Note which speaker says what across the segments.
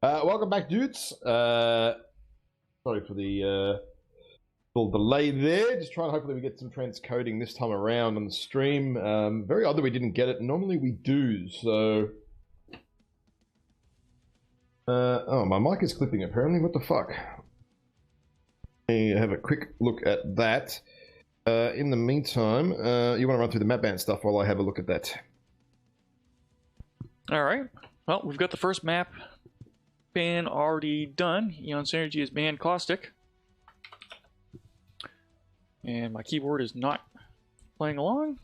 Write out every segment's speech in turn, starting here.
Speaker 1: Welcome back, dudes. Sorry for the little delay there. Just trying to hopefully we get some transcoding this time around on the stream. Very odd that we didn't get it. Normally we do, so... oh, my mic is clipping apparently. What the fuck? Let me have a quick look at that. In the meantime, you want to run through the map band stuff while I have a look at that.
Speaker 2: Alright. Well, we've got the first map ban already done. Eon Synergy is banned Caustic. And my keyboard is not playing along.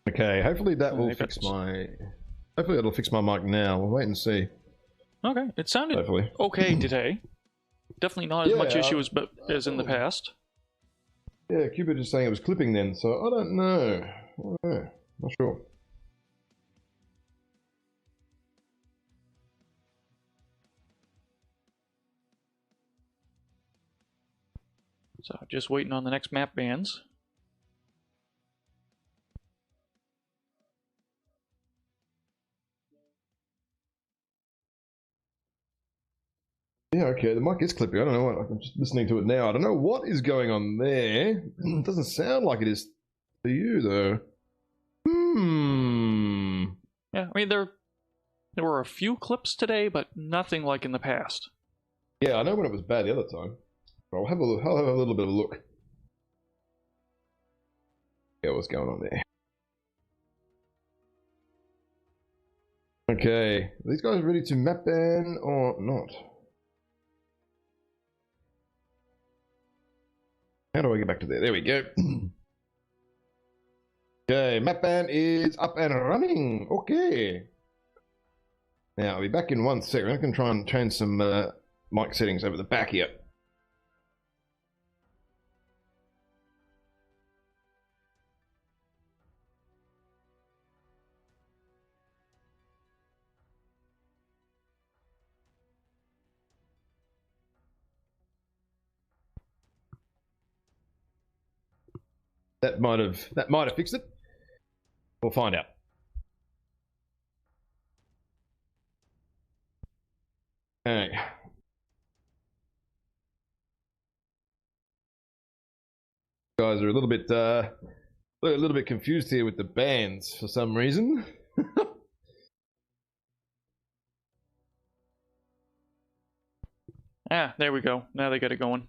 Speaker 1: Okay, hopefully that will fix my... Hopefully it'll fix my mic now. We'll wait and see.
Speaker 2: Okay, it sounded
Speaker 1: Hopefully.
Speaker 2: okay today. Definitely not as much issue as in the past.
Speaker 1: Yeah, Cupid is saying it was clipping then, so I don't know. Not sure.
Speaker 2: So just waiting on the next map bans.
Speaker 1: Yeah, okay, the mic is clipping. I don't know what, I'm just listening to it now. I don't know what is going on there. It doesn't sound like it is to you, though.
Speaker 2: Yeah, I mean, there were a few clips today, but nothing like in the past.
Speaker 1: Yeah, I know when it was bad the other time. I'll have a little bit of a look. Yeah, what's going on there? Okay, are these guys ready to map ban or not? How do I get back to there? There we go. Okay, map ban is up and running. Okay. Now, I'll be back in 1 second. I can try and change some mic settings over the back here. That might have fixed it. We'll find out. Okay. Guys are a little bit confused here with the bands for some reason.
Speaker 2: Ah, there we go. Now they got it going.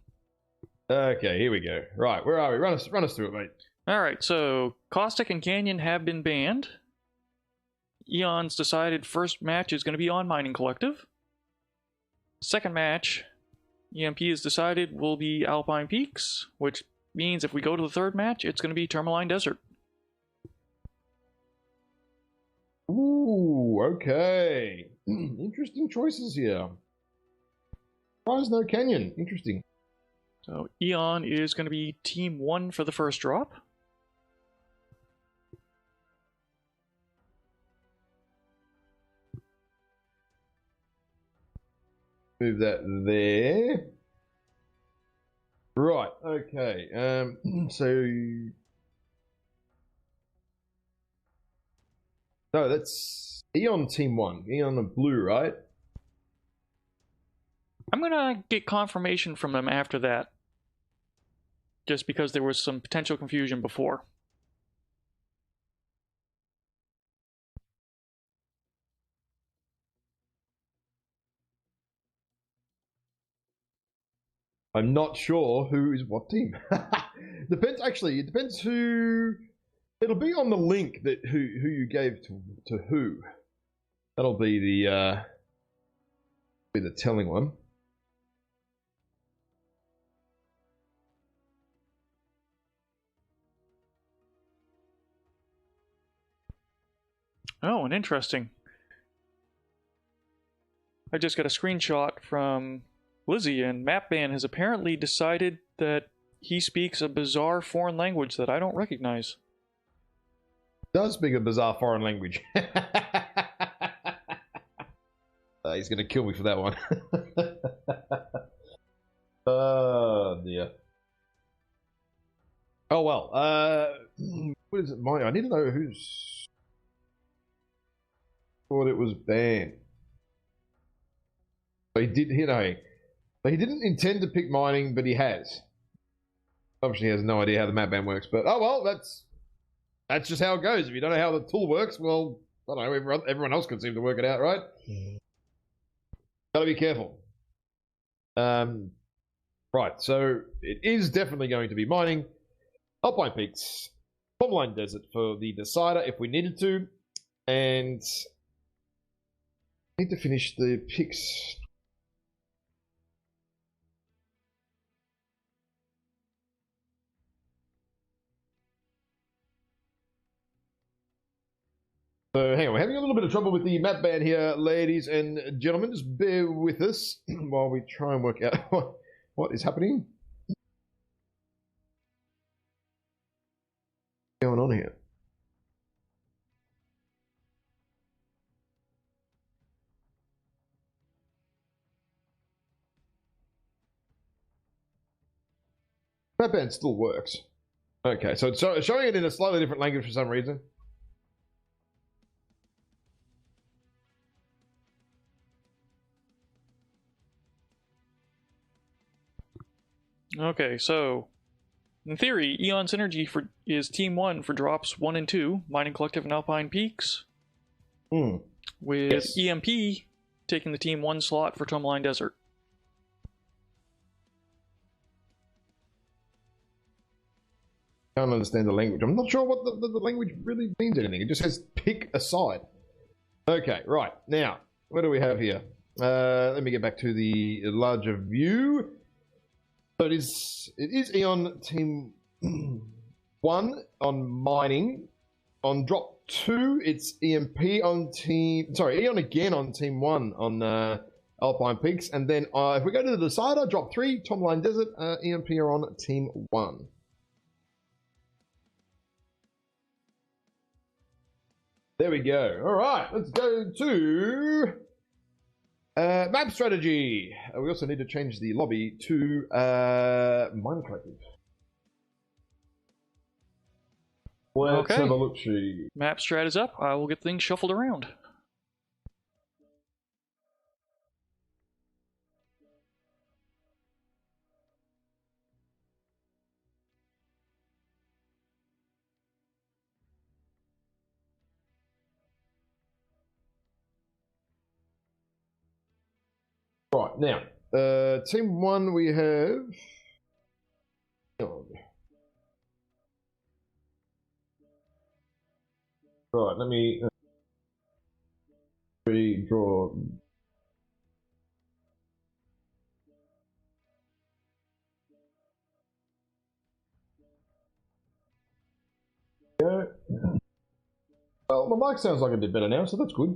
Speaker 1: Okay, here we go. Right, where are we? Run us through it, mate.
Speaker 2: Alright, so Caustic and Canyon have been banned. Eon's decided first match is going to be on Mining Collective. Second match, EMP has decided will be Alpine Peaks, which means if we go to the third match, it's going to be Tourmaline Desert.
Speaker 1: Ooh, okay. Interesting choices here. Why is no Canyon? Interesting.
Speaker 2: So Eon is going to be Team 1 for the first drop.
Speaker 1: Move that there. Right, okay. So... No, that's Eon Team 1. Eon of Blue, right?
Speaker 2: I'm going to get confirmation from them after that. Just because there was some potential confusion before.
Speaker 1: I'm not sure who is what team. Depends, actually, it depends who... It'll be on the link that who you gave to who. That'll be the telling one.
Speaker 2: Oh, and interesting. I just got a screenshot from Lizzie, and Mapban has apparently decided that he speaks a bizarre foreign language that I don't recognize.
Speaker 1: Does speak a bizarre foreign language. He's going to kill me for that one. Oh, dear. Oh, well. What is it? I need to know who's thought it was banned. So he did, he didn't intend to pick mining, but he has. Obviously, he has no idea how the map ban works, but oh well, that's just how it goes. If you don't know how the tool works, well, I don't know, everyone else can seem to work it out, right? Gotta be careful. Right, so it is definitely going to be mining. Alpine Peaks, Tourmaline Desert for the decider if we needed to, and I need to finish the picks. So hang on, we're having a little bit of trouble with the map ban here, ladies and gentlemen. Just bear with us while we try and work out what is happening. What's going on here? Map ban still works. Okay, so it's showing it in a slightly different language for some reason.
Speaker 2: Okay, so in theory, Eon Synergy is Team 1 for drops 1 and 2, Mining Collective and Alpine Peaks. With
Speaker 1: Yes.
Speaker 2: EMP taking the Team 1 slot for Tourmaline Desert.
Speaker 1: Can't understand the language. I'm not sure what the language really means anything. It just says pick a side. Okay, right. Now, what do we have here? Let me get back to the larger view. So it is Eon Team 1 on mining. On drop 2, it's EMP on Eon again on Team 1 on Alpine Peaks. And then if we go to the decider, drop 3, Tourmaline Desert, EMP are on Team 1. There we go. All right, let's go to map strategy. We also need to change the lobby to Mine Collective. Let's have a look.
Speaker 2: Map strat is up. I will get things shuffled around.
Speaker 1: Right, now, Team 1 we have... Right, let me redraw. Well, my mic sounds like a bit better now, so that's good.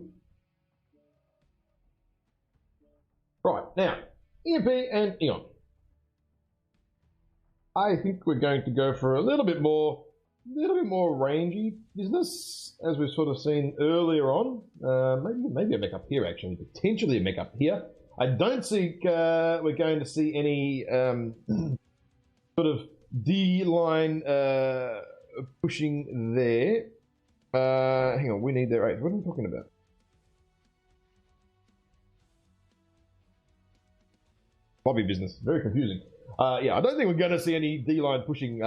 Speaker 1: Right, now, EMP and Eon. I think we're going to go for a little bit more rangy business, as we've sort of seen earlier on. Maybe a mech up here, actually. Potentially a mech up here. I don't think we're going to see any sort of D-line pushing there. Hang on, we need their 8. What are we talking about? Lobby business. Very confusing. Yeah, I don't think we're going to see any D-line pushing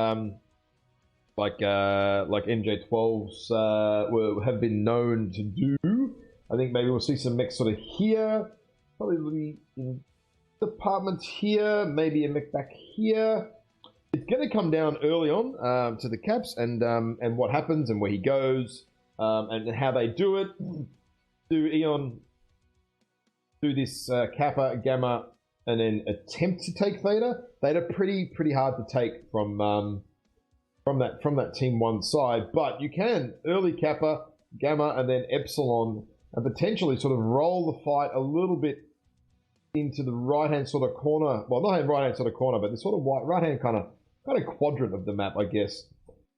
Speaker 1: like MJ12s have been known to do. I think maybe we'll see some mechs sort of here. Probably in departments here. Maybe a mech back here. It's going to come down early on to the caps and what happens and where he goes and how they do it. Do Eon do this Kappa, Gamma, and then attempt to take Theta? Theta pretty hard to take from that Team 1 side, but you can early Kappa, Gamma, and then Epsilon, and potentially sort of roll the fight a little bit into the right-hand sort of corner. Well, not right-hand sort of corner, but the sort of right-hand kind of quadrant of the map, I guess,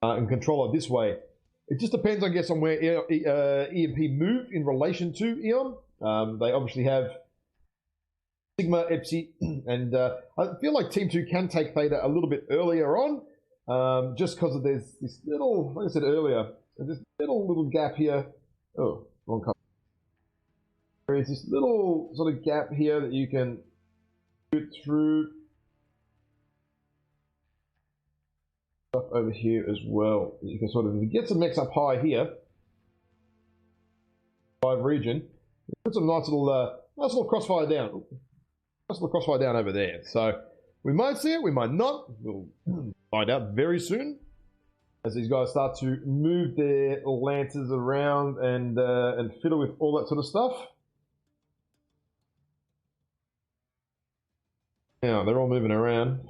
Speaker 1: and control it this way. It just depends, I guess, on where EMP move in relation to Eon. They obviously have Sigma, Epsi, and I feel like Team 2 can take Theta a little bit earlier on, just because there's this little, like I said earlier, this little gap here. Oh, wrong color. There is this little sort of gap here that you can shoot through. Stuff over here as well. You can sort of get some mechs up high here. 5 region. Put some nice little crossfire down. Nice little crossfire down over there. So we might see it, we might not. We'll find out very soon as these guys start to move their lances around and fiddle with all that sort of stuff. Now they're all moving around.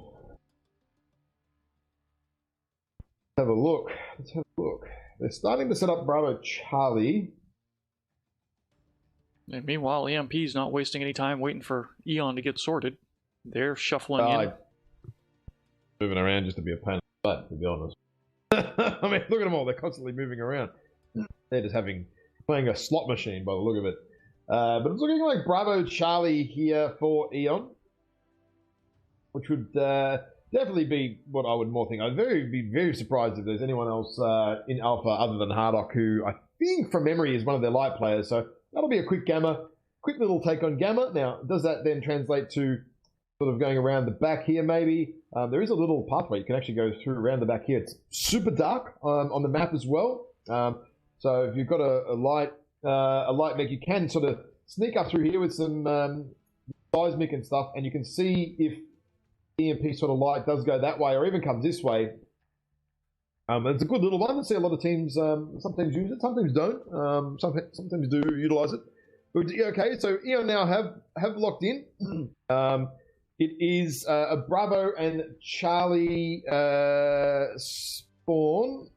Speaker 1: Let's have a look. Let's have a look. They're starting to set up Bravo Charlie.
Speaker 2: And meanwhile, EMP's not wasting any time waiting for Eon to get sorted. They're shuffling in.
Speaker 1: Moving around just to be a pain in the butt, to be honest. I mean, look at them all. They're constantly moving around. They're just playing a slot machine by the look of it. But it's looking like Bravo Charlie here for Eon, which would definitely be what I would more think. I'd be very surprised if there's anyone else in Alpha other than Hardock, who I think from memory is one of their light players. So that'll be a quick little take on Gamma. Now, does that then translate to sort of going around the back here maybe? There is a little pathway you can actually go through around the back here. It's super dark on the map as well. So if you've got a light mech, you can sort of sneak up through here with some seismic and stuff, and you can see if EMP sort of light does go that way or even comes this way. It's a good little one. I see a lot of teams sometimes use it, sometimes don't. Sometimes do utilize it. But yeah, okay, so Eon now have locked in. It is a Bravo and Charlie spawn.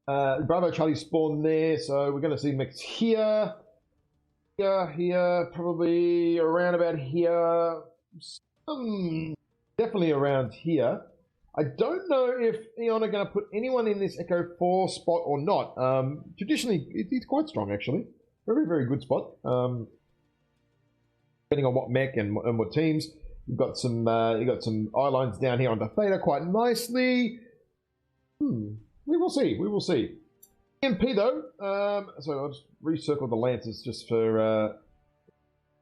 Speaker 1: Bravo Charlie spawn there, so we're going to see mechs here. Here, probably around about here. Definitely around here. I don't know if Eon are going to put anyone in this Echo 4 spot or not. Traditionally, it's quite strong, actually. Very, very good spot. Depending on what mech and what teams. You've got some eye lines down here on the Theta quite nicely. We will see. We will see. MP though. So I'll just recircle the lances just for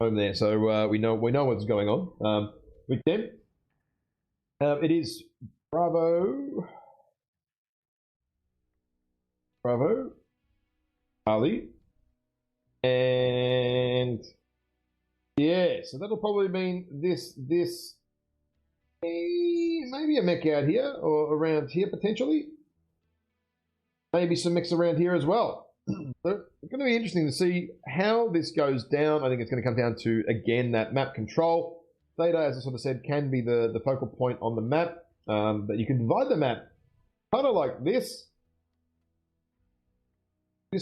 Speaker 1: home there, so we know what's going on with them. It is Bravo, Charlie, and yeah, so that'll probably mean this maybe a mech out here or around here potentially. Maybe some mix around here as well. So it's going to be interesting to see how this goes down. I think it's going to come down to, again, that map control. Theta, as I sort of said, can be the focal point on the map. But you can divide the map kind of like this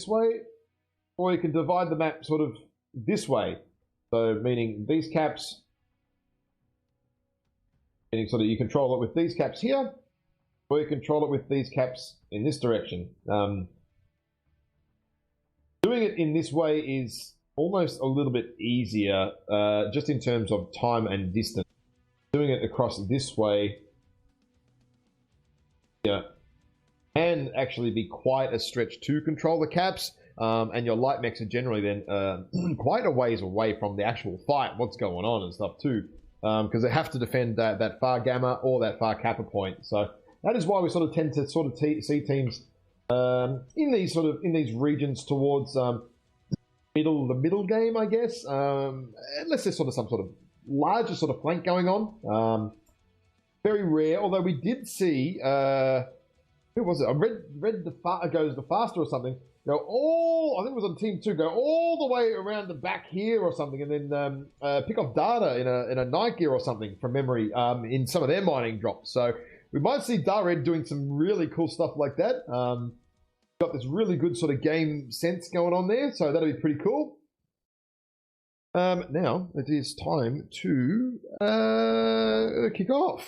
Speaker 1: way, or you can divide the map sort of this way. So meaning these caps, meaning sort of you control it with these caps here, or you control it with these caps in this direction. Doing it in this way is almost a little bit easier, just in terms of time and distance. Doing it across this way, yeah, can actually be quite a stretch to control the caps, and your light mechs are generally then quite a ways away from the actual fight, what's going on and stuff too, because they have to defend that far gamma or that far kappa point. So that is why we sort of tend to sort of see teams in these regions towards the middle game, I guess, unless there's sort of some sort of larger sort of flank going on. Very rare, although we did see who was it? I read goes the faster or something. Go I think it was on Team 2. Go all the way around the back here or something, and then pick off data in a night gear or something from memory in some of their mining drops. So we might see Dared doing some really cool stuff like that. Got this really good sort of game sense going on there, so that'll be pretty cool. Now it is time to kick off.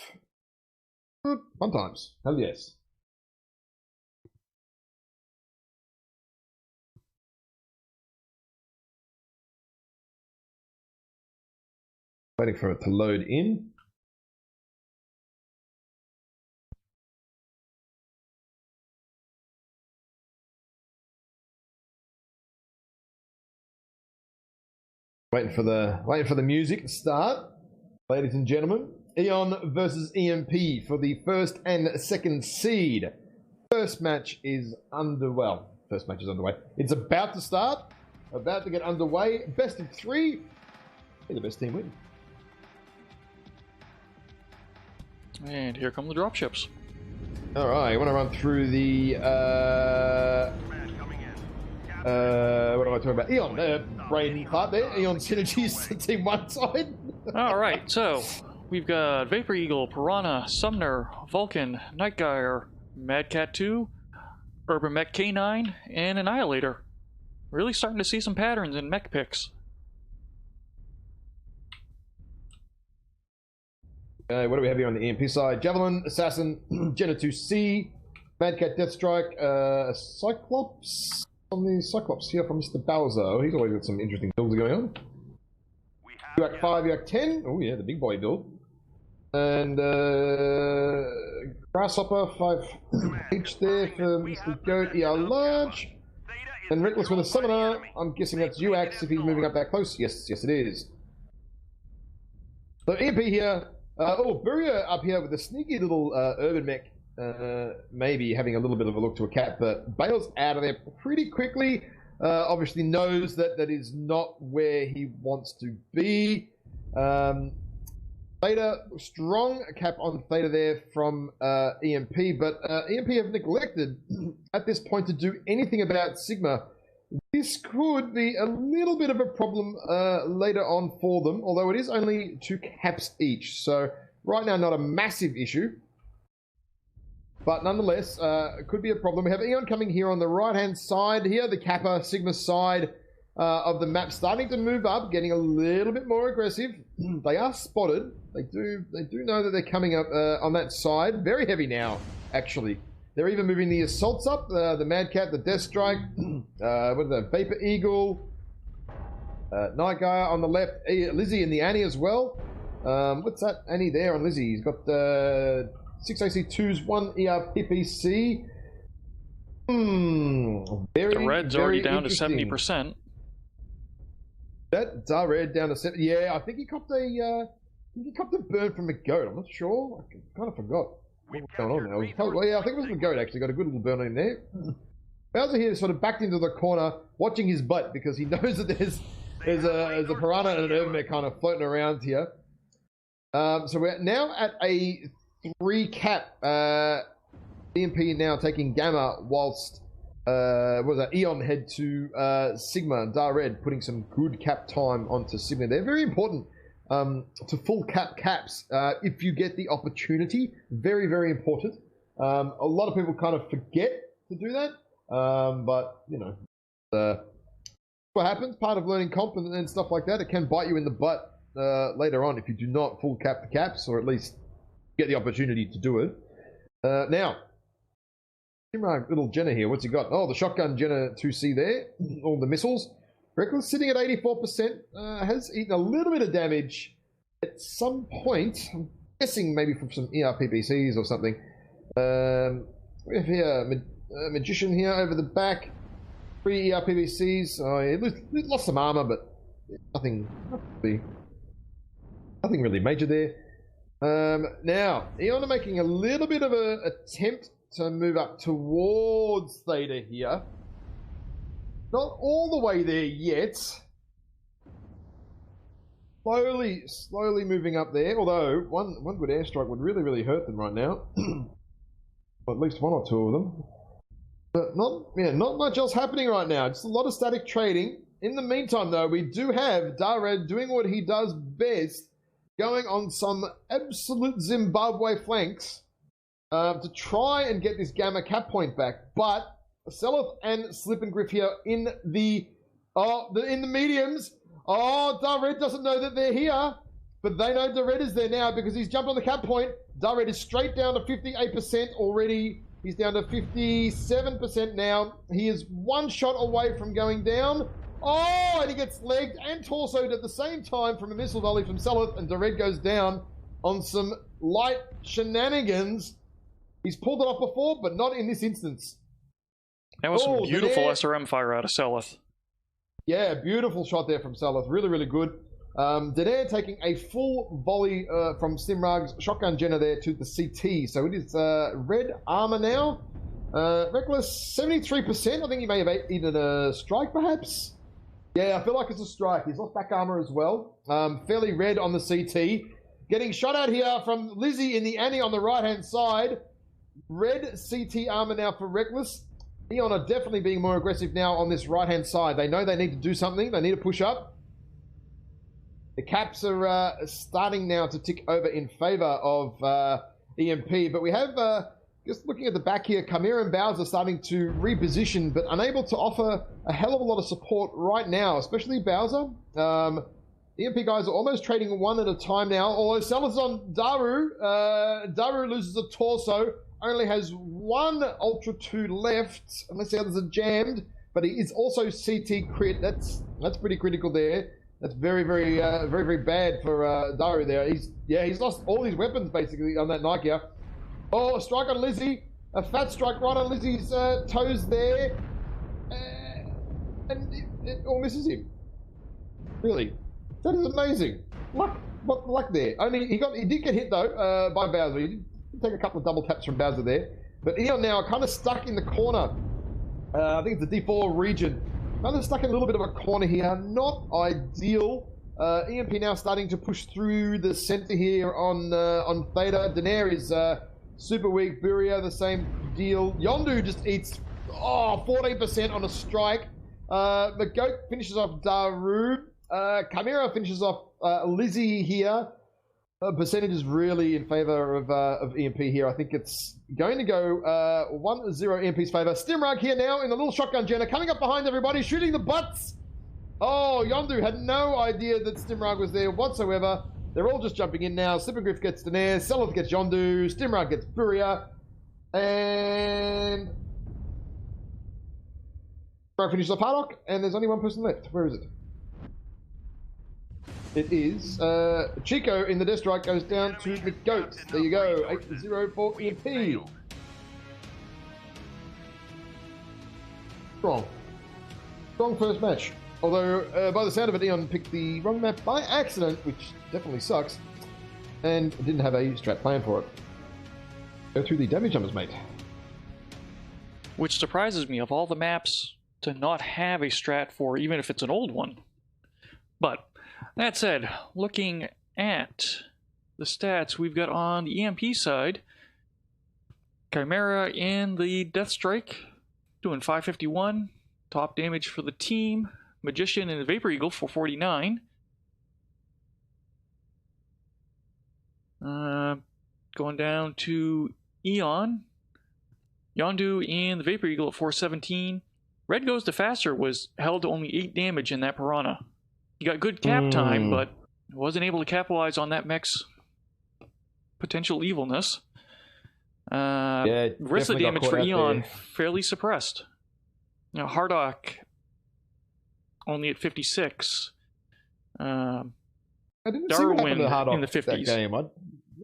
Speaker 1: Fun times. Hell yes. Waiting for it to load in. Waiting for the music to start. Ladies and gentlemen, Eon versus EMP for the first and second seed. First match is underway. It's about to start. About to get underway. Best of 3. May the best team win.
Speaker 2: And here come the dropships.
Speaker 1: All right, I want to run through the what am I talking about? Eon, brain part there. Eon synergies, team 1 side.
Speaker 2: All right, so we've got Vapor Eagle, Piranha, Sumner, Vulcan, Nightgyre, Mad Cat 2, Urban Mech K9, and Annihilator. Really starting to see some patterns in mech picks.
Speaker 1: What do we have here on the EMP side? Javelin, Assassin, Jenna 2C, Mad Cat Deathstrike, Cyclops. On the Cyclops here from Mr. Bowser. He's always got some interesting builds going on. UAC 5, UAC 10. Oh yeah, the big boy build. And Grasshopper 5H there for Mr. Goat ER Large. And Reckless with a Summoner. I'm guessing that's UAX if he's moving up that close. Yes, it is. So EMP here. Burrier up here with a sneaky little Urban Mech. Maybe having a little bit of a look to a cap, but bails out of there pretty quickly. Obviously knows that that is not where he wants to be. Theta, strong cap on Theta there from EMP, but EMP have neglected at this point to do anything about Sigma. This could be a little bit of a problem later on for them, although it is only 2 caps each. So right now, not a massive issue. But nonetheless, it could be a problem. We have Eon coming here on the right-hand side here, the Kappa Sigma side of the map, starting to move up, getting a little bit more aggressive. They are spotted. They do know that they're coming up on that side. Very heavy now, actually. They're even moving the assaults up, the Mad Cat, the Deathstrike, what is that, Vapor Eagle, Nightgyre on the left, Lizzie and the Annie as well. What's that Annie there on Lizzie? He's got 6 AC2s, 1 ERPPC. Very,
Speaker 2: the red's
Speaker 1: very
Speaker 2: already down to 70%.
Speaker 1: That red down to 70. Yeah, I think he copped a burn from a goat. I'm not sure. I kind of forgot what's going on now. Well, yeah, I think it was the goat actually. Got a good little burn on him there. Bowser here sort of backed into the corner, watching his butt because he knows that there's a piranha and an Urban Mech kind of floating around here. So we're now at a 3 cap. EMP now taking Gamma whilst Eon head to Sigma. Red putting some good cap time onto Sigma. They're very important to full caps if you get the opportunity. Very, very important. A lot of people kind of forget to do that, but you know, what happens, part of learning comp and stuff like that. It can bite you in the butt later on if you do not full cap the caps, or at least get the opportunity to do it. Now, little Jenna here. What's he got? Oh, the shotgun Jenna 2C there. All the missiles. Reckless sitting at 84%. Has eaten a little bit of damage at some point. I'm guessing maybe from some ERPPCs or something. We have here Magician here over the back. 3 ERPPCs. Oh, he lost some armor, but nothing really major there. Now, Eon are making a little bit of an attempt to move up towards Theta here. Not all the way there yet. Slowly moving up there. Although one good airstrike would really hurt them right now. Or at least 1 or 2 of them. But not much else happening right now. Just a lot of static trading. In the meantime, though, we do have Darred doing what he does best, going on some absolute Zimbabwe flanks to try and get this Gamma cap point back. But Seleth and Slip and Griff here in the mediums. Oh, Darred doesn't know that they're here, but they know Darred is there now because he's jumped on the cap point. Darred is straight down to 58% already. He's down to 57% now. He is 1 shot away from going down. Oh, and he gets legged and torsoed at the same time from a missile volley from Seleth, and Red goes down on some light shenanigans. He's pulled it off before, but not in this instance.
Speaker 2: That was some beautiful SRM fire out of Seleth.
Speaker 1: Yeah, beautiful shot there from Seleth. Really, really good. Denair taking a full volley from Stimrag's shotgun Jenner there to the CT. So it is red armor now. Reckless, 73%. I think he may have eaten a strike, perhaps. Yeah, I feel like it's a strike. He's lost back armor as well. Fairly red on the CT. Getting shot out here from Lizzie in the Annie on the right-hand side. Red CT armor now for Reckless. Neon are definitely being more aggressive now on this right-hand side. They know they need to do something. They need to push up. The caps are starting now to tick over in favor of EMP. But we have, just looking at the back here, Chimera and Bowser starting to reposition, but unable to offer a hell of a lot of support right now, especially Bowser. EMP guys are almost trading one at a time now, although Sellers on Daru. Daru loses a torso, only has one Ultra 2 left, unless the others are jammed, but he is also CT crit. That's pretty critical there. That's very, very, very bad for Daru there. He's lost all his weapons basically on that Nike. Oh, a strike on Lizzie. A fat strike right on Lizzie's toes there. And it all misses him. Really. That is amazing. Luck there. Only he did get hit though by Bowser. He did take a couple of double taps from Bowser there. But Eon now kind of stuck in the corner. I think it's the D4 region. Kind of stuck in a little bit of a corner here. Not ideal. EMP now starting to push through the center here on Theta. Daenerys is super weak. Buria, the same deal. Yondu just eats 14% on a strike. McGoat finishes off Daru. Chimera finishes off Lizzie here. Percentage is really in favor of EMP here. I think it's going to go 1-0 EMP's favor. Stimrag here now in the little shotgun Jenner, coming up behind everybody, shooting the butts. Oh, Yondu had no idea that Stimrag was there whatsoever. They're all just jumping in now. Slippengriff gets Daenerys, Seleth gets Yondu, Stimrag gets Buria, and Stimrag finishes off Hardock, and there's only one person left. Where is it? It is Chico in the death strike goes down to the goat. There you go, 8-0 for EMP. Strong first match. Although, by the sound of it, Eon picked the wrong map by accident, which definitely sucks, and didn't have a strat plan for it. Go through the damage numbers, mate.
Speaker 2: Which surprises me, of all the maps to not have a strat for, even if it's an old one. But that said, looking at the stats we've got on the EMP side, Chimera in the Death Strike doing 551, top damage for the team. Magician and the Vapor Eagle for 49. Going down to Eon, Yondu and the Vapor Eagle at 417. Red Goes to Faster was held to only 8 damage in that Piranha. He got good cap time, but wasn't able to capitalize on that mech's potential evilness. Rest of the damage for Eon fairly suppressed. Now Hardock only at 56.
Speaker 1: I didn't see what happened to Hardock in the 50s. That game. I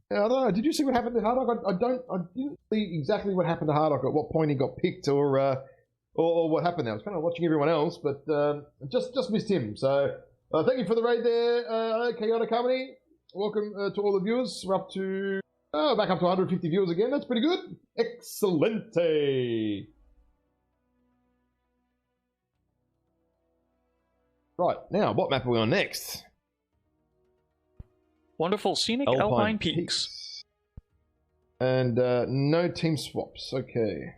Speaker 1: don't know. Did you see what happened to Hardock? I didn't see exactly what happened to Hardock. At what point he got picked, or what happened there. I was kind of watching everyone else, but just missed him. So thank you for the raid there, Chaotic Harmony. Welcome to all the viewers. We're up to back up to 150 viewers again. That's pretty good. Excelente. Right, now, what map are we on next?
Speaker 2: Wonderful Scenic Alpine Peaks.
Speaker 1: And no team swaps, okay.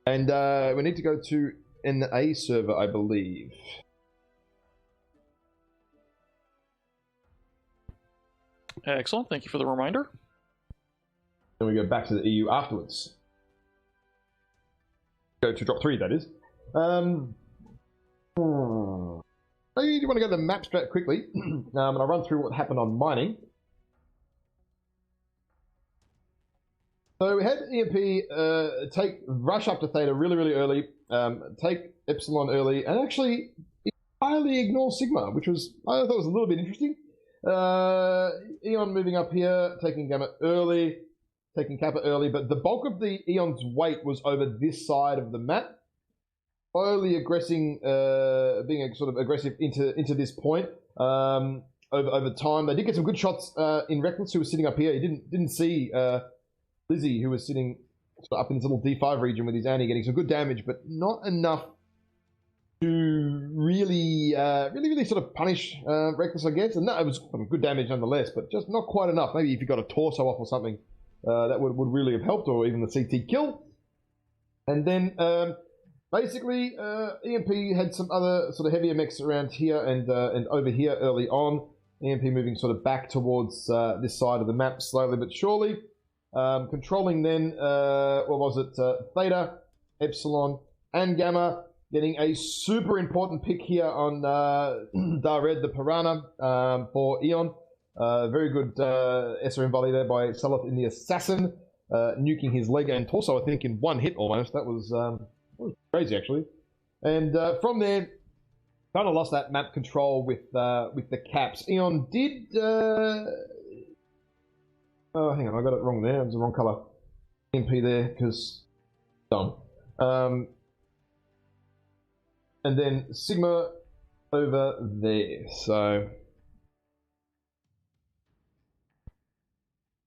Speaker 1: And we need to go to an A server, I believe.
Speaker 2: Excellent, thank you for the reminder.
Speaker 1: Then we go back to the EU afterwards. Go to drop 3, that is. Maybe you want to go to the map strat quickly, and I'll run through what happened on mining. So we had EMP rush up to Theta really, really early, take Epsilon early, and actually entirely ignore Sigma, which I thought was a little bit interesting. Eon moving up here, taking Gamma early, taking Kappa early, but the bulk of the Eon's weight was over this side of the map, slowly being sort of aggressive into this point. Over time, they did get some good shots in Reckless, who was sitting up here. You didn't see Lizzie, who was sitting sort of up in this little D5 region with his anti, getting some good damage, but not enough to really sort of punish Reckless, I guess. And no, it was some good damage nonetheless, but just not quite enough. Maybe if you got a torso off or something, that would really have helped, or even the CT kill. And then basically, EMP had some other sort of heavier mechs around here and over here early on. EMP moving sort of back towards this side of the map slowly but surely. Controlling then, Theta, Epsilon, and Gamma. Getting a super important pick here on Dared the Piranha for Eon. Very good SRM volley there by Salith in the Assassin. Nuking his leg and torso, I think, in one hit almost. That was crazy, actually. And from there, kind of lost that map control with the caps. Eon did... oh, hang on, I got it wrong there. It was the wrong color. MP there, because... dumb. And then Sigma over there. So...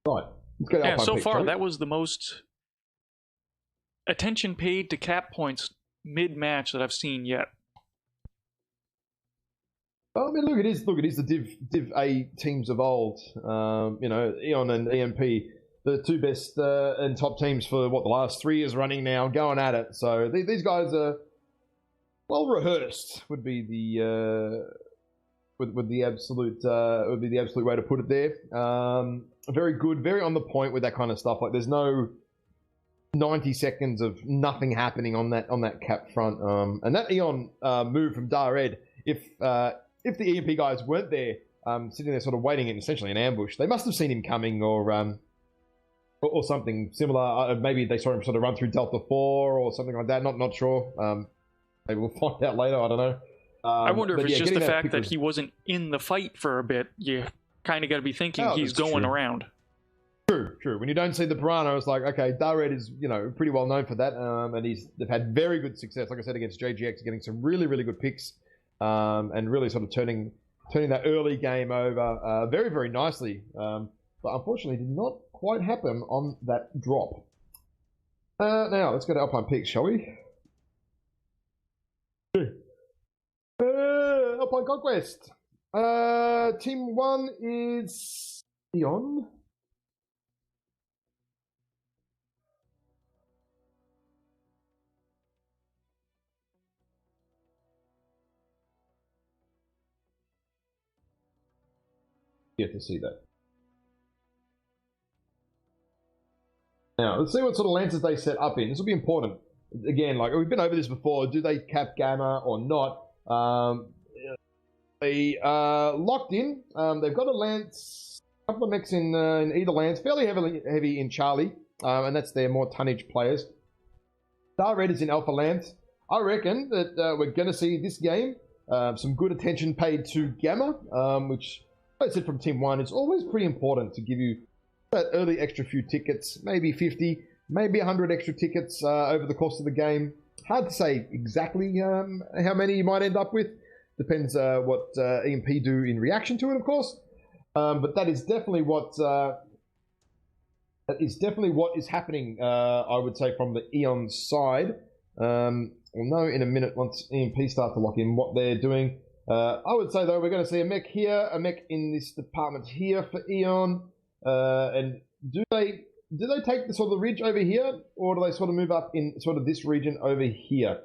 Speaker 1: right. Let's go to
Speaker 2: yeah, so
Speaker 1: pick,
Speaker 2: far, that was the most attention paid to cap points mid-match that I've seen yet.
Speaker 1: Well, I mean, look, it is the Div A teams of old. Eon and EMP, the two best and top teams for the last 3 years running now, going at it. So these guys are well rehearsed. Would be the absolute way to put it there. Very good, very on the point with that kind of stuff. Like, there's no 90 seconds of nothing happening on that cap front. And that Eon move from Dared, if the EMP guys weren't there, sitting there sort of waiting in essentially an ambush, they must have seen him coming or something similar. Maybe they saw him sort of run through Delta 4 or something like that. Not sure. Maybe we'll find out later. I don't know.
Speaker 2: I wonder if it's just the fact that he wasn't in the fight for a bit. You kind of got to be thinking he's going around.
Speaker 1: True. When you don't see the Piranha, it's like, okay, Dared is, pretty well known for that, and they've had very good success, like I said, against JGX, getting some really, really good picks, and really sort of turning that early game over very, very nicely. But unfortunately, did not quite happen on that drop. Now, let's go to Alpine Peaks, shall we? Alpine Conquest. Team 1 is Eon. Get to see that. Now, let's see what sort of lances they set up in. This will be important. Again, like we've been over this before. Do they cap Gamma or not? They locked in. They've got a lance, a couple of mechs in either lance, fairly heavy in Charlie, and that's their more tonnage players. Dared is in Alpha Lance. I reckon that we're going to see this game some good attention paid to Gamma, which, like I said from Team 1, it's always pretty important to give you that early extra few tickets, maybe 50, maybe 100 extra tickets over the course of the game. Hard to say exactly how many you might end up with. Depends what EMP do in reaction to it, of course. But that is definitely what is happening. I would say from the Eon side. We'll know in a minute once EMP start to lock in what they're doing. I would say though we're going to see a mech here, a mech in this department here for Eon. And do they take the sort of the ridge over here, or do they sort of move up in sort of this region over here?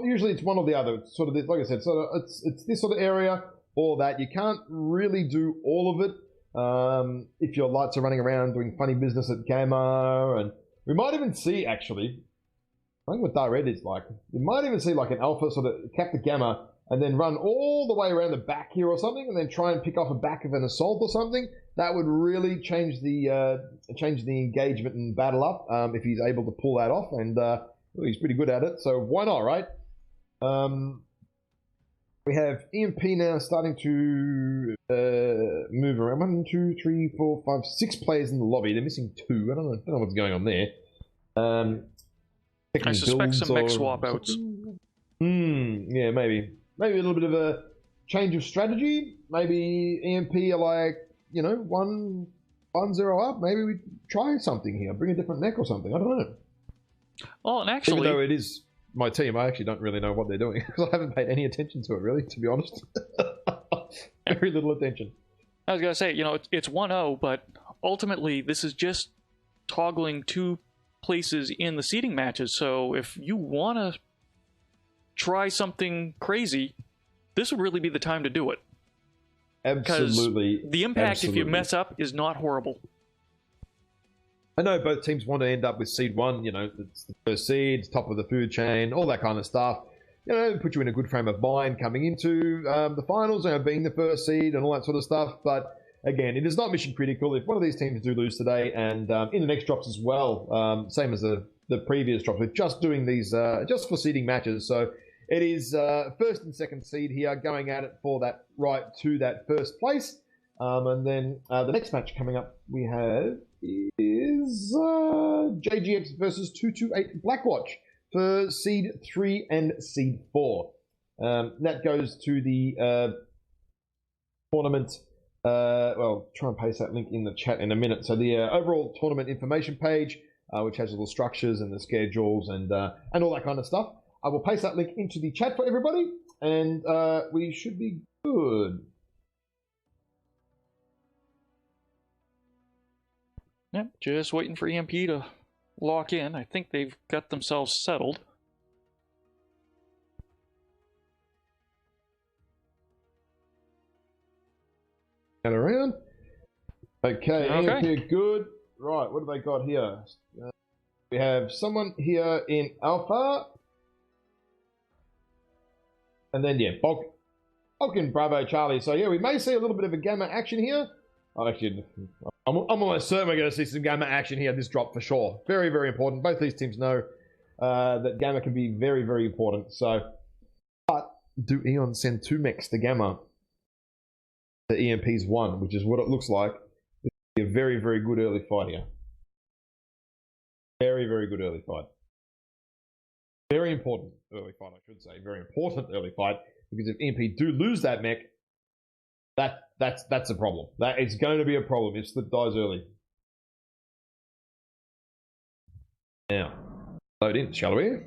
Speaker 1: Usually it's one or the other. It's sort of this, like I said, sort of it's this sort of area or that. You can't really do all of it if your lights are running around doing funny business at Gamma, and we might even see actually. I think what Dared is like. You might even see like an Alpha sort of cap the Gamma and then run all the way around the back here or something, and then try and pick off a back of an assault or something, that would really change the engagement and battle up if he's able to pull that off, and well, he's pretty good at it, so why not, right? We have EMP now starting to move around. 1, 2, 3, 4, 5, 6 players in the lobby. They're missing 2. I don't know what's going on there.
Speaker 2: I suspect some mech swap outs.
Speaker 1: Yeah, maybe. Maybe a little bit of a change of strategy. Maybe EMP are like, 1-0 up. Maybe we try something here. Bring a different mech or something. I don't know.
Speaker 2: Oh, and actually...
Speaker 1: Even though it is my team, I actually don't really know what they're doing because I haven't paid any attention to it, really, to be honest. Very little attention.
Speaker 2: I was going to say, it's 1-0, but ultimately this is just toggling 2 places in the seeding matches. So if you want to try something crazy, this would really be the time to do it.
Speaker 1: Absolutely.
Speaker 2: Because the impact if you mess up is not horrible.
Speaker 1: I know both teams want to end up with seed 1, it's the first seed, top of the food chain, all that kind of stuff. Put you in a good frame of mind coming into the finals, being the first seed and all that sort of stuff. But again, it is not mission critical. If one of these teams do lose today, and in the next drops as well, same as the previous drops, we're just doing these just for seeding matches. So it is first and second seed here going at it for that right to that first place. And then the next match coming up we have is JGX versus 228 Blackwatch for seed 3 and seed 4. That goes to the tournament. Well, try and paste that link in the chat in a minute. So the overall tournament information page, which has all the structures and the schedules and all that kind of stuff. I will paste that link into the chat for everybody, and we should be good.
Speaker 2: Yep, just waiting for EMP to lock in. I think they've got themselves settled.
Speaker 1: And around. Okay, EMP good. Right, what have they got here? We have someone here in Alpha. And then, yeah, Bulk in Bravo Charlie. So, yeah, we may see a little bit of a Gamma action here. Actually, I'm almost certain we're going to see some Gamma action here this drop for sure. Very, very important. Both these teams know that Gamma can be very, very important. So, but do Eon send 2 mechs to Gamma? The EMP's 1, which is what it looks like. It's a very, very good early fight here. Very, very good early fight. Very important early fight, I should say. Very important early fight. Because if EMP do lose that mech, that's a problem. That is going to be a problem if Slip dies early. Now, load in, shall we?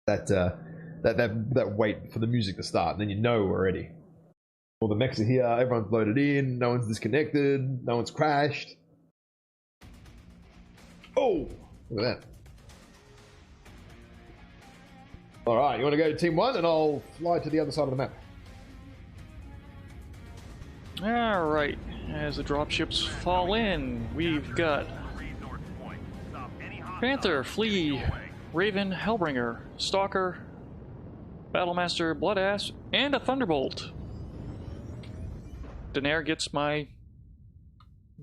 Speaker 1: That wait for the music to start, and then you know we're ready. All the mechs are here, everyone's loaded in, no one's disconnected, no one's crashed. Oh, look at that. Alright, you want to go to Team 1 and I'll fly to the other side of the map.
Speaker 2: Alright, as the dropships fall in, we've got Panther, Flea, Raven, Hellbringer, Stalker, Battlemaster, Bloodass, and a Thunderbolt. Daenerys gets my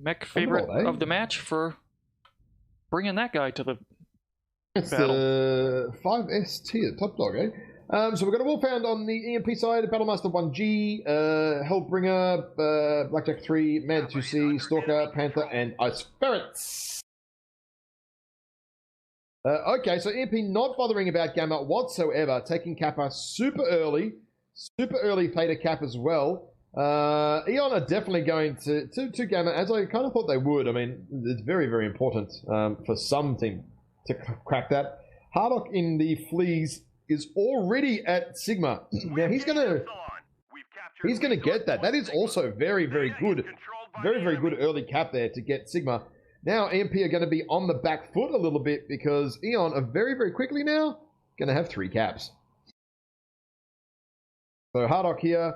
Speaker 2: mech favorite of the match for bringing that guy to the
Speaker 1: It's
Speaker 2: battle.
Speaker 1: The 5ST at top dog, eh? So we've got a Wolfhound on the EMP side, Battlemaster 1G, Hellbringer, Blackjack 3, Mad 2C, Stalker, Panther, and Ice Ferrets. Okay, so EMP not bothering about Gamma whatsoever, taking Kappa super early Theta Cap as well. Eon are definitely going to Gamma, as I kind of thought they would. I mean, it's very, very important for some team to crack that. Hardock in the Fleas is already at Sigma. Now he's gonna get that. That is also very, very good. Very, very good early cap there to get Sigma. Now EMP are going to be on the back foot a little bit because Eon are very, very quickly now going to have 3 caps. So Hardock here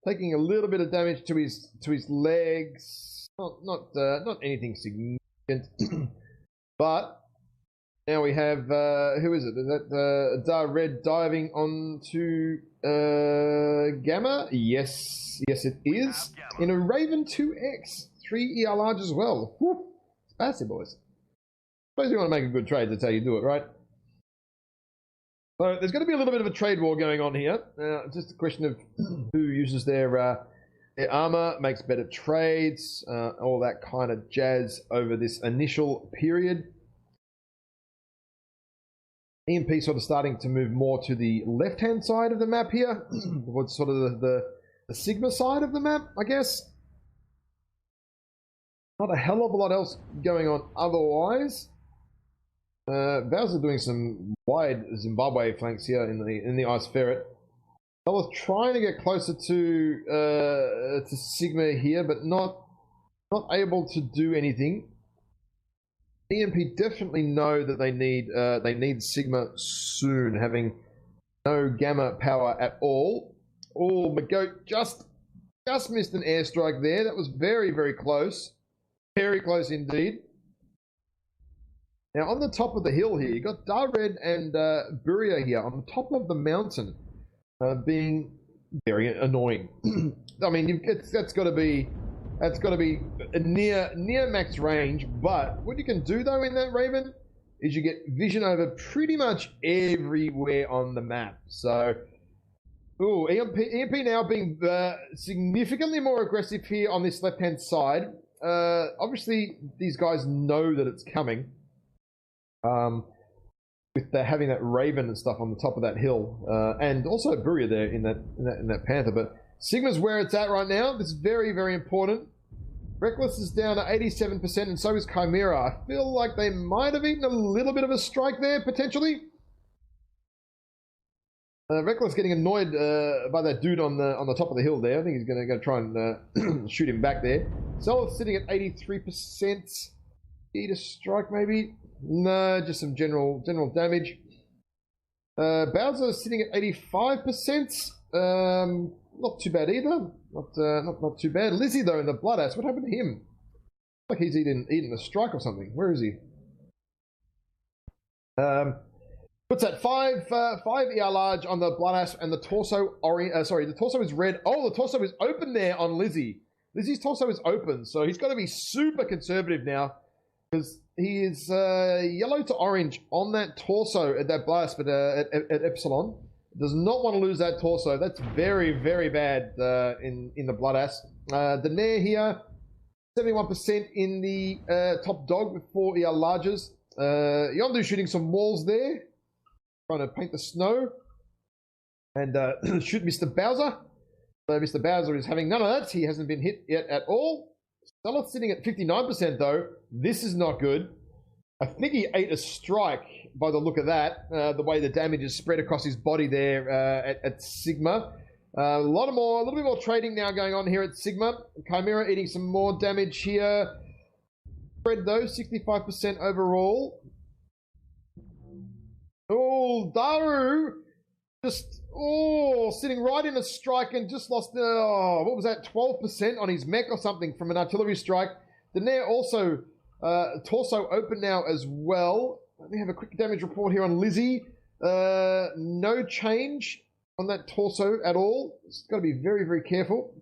Speaker 1: taking a little bit of damage to his legs. Not anything significant. But now we have, who is it? Is that Dar Red diving onto Gamma? Yes, it is. In a Raven 2X, 3 ER large as well. Whew. It's massive, boys. Suppose you want to make a good trade, that's how you do it, right? So there's going to be a little bit of a trade war going on here. Just a question of who uses their armor, makes better trades, all that kind of jazz over this initial period. EMP sort of starting to move more to the left-hand side of the map here, towards sort of the Sigma side of the map, I guess. Not a hell of a lot else going on otherwise. Bowser doing some wide Zimbabwe flanks here in the Ice Ferret. I was trying to get closer to Sigma here, but not able to do anything. EMP definitely know that they need Sigma soon, having no Gamma power at all. Oh, McGoat just missed an airstrike there. That was very, very close. Very close indeed. Now on the top of the hill here, you got Darred and Buria here on the top of the mountain, being very annoying. I mean, that's got to be near max range. But what you can do though in that Raven is you get vision over pretty much everywhere on the map. So, ooh, EMP now being significantly more aggressive here on this left-hand side. Obviously, these guys know that it's coming. With having that Raven and stuff on the top of that hill, and also Buria there in that Panther. But Sigma's where it's at right now. This is very, very important. Reckless is down to 87%, and so is Chimera. I feel like they might have eaten a little bit of a strike there, potentially. Reckless getting annoyed by that dude on the top of the hill there. I think he's going to go try and shoot him back there. Solid sitting at 83%. Eat a strike maybe. No, just some general damage. Bowser sitting at 85%. Not too bad either. Not too bad. Lizzie though in the Bloodass. What happened to him? Like he's eating a strike or something. Where is he? What's that? Five ER large on the Bloodass and the torso orange. Sorry, the torso is red. Oh, the torso is open there on Lizzie. Lizzie's torso is open, so he's got to be super conservative now. Because he is yellow to orange on that torso at that blast, but at Epsilon. Does not want to lose that torso. That's very, very bad in the Bloodass. The Nair here, 71% in the top dog with 4 ER larges. Yondu shooting some walls there. Trying to paint the snow. And shoot Mr. Bowser. So Mr. Bowser is having none of that. He hasn't been hit yet at all. Stella's sitting at 59% though. This is not good. I think he ate a strike by the look of that. The way the damage is spread across his body there at Sigma. A little bit more trading now going on here at Sigma. Chimera eating some more damage here. Spread though, 65% overall. Oh, Daru just sitting right in a strike and just lost what was that, 12% on his mech or something from an artillery strike. The Nair also torso open now as well. Let me have a quick damage report here on Lizzie. No change on that torso at all. It's got to be very, very careful.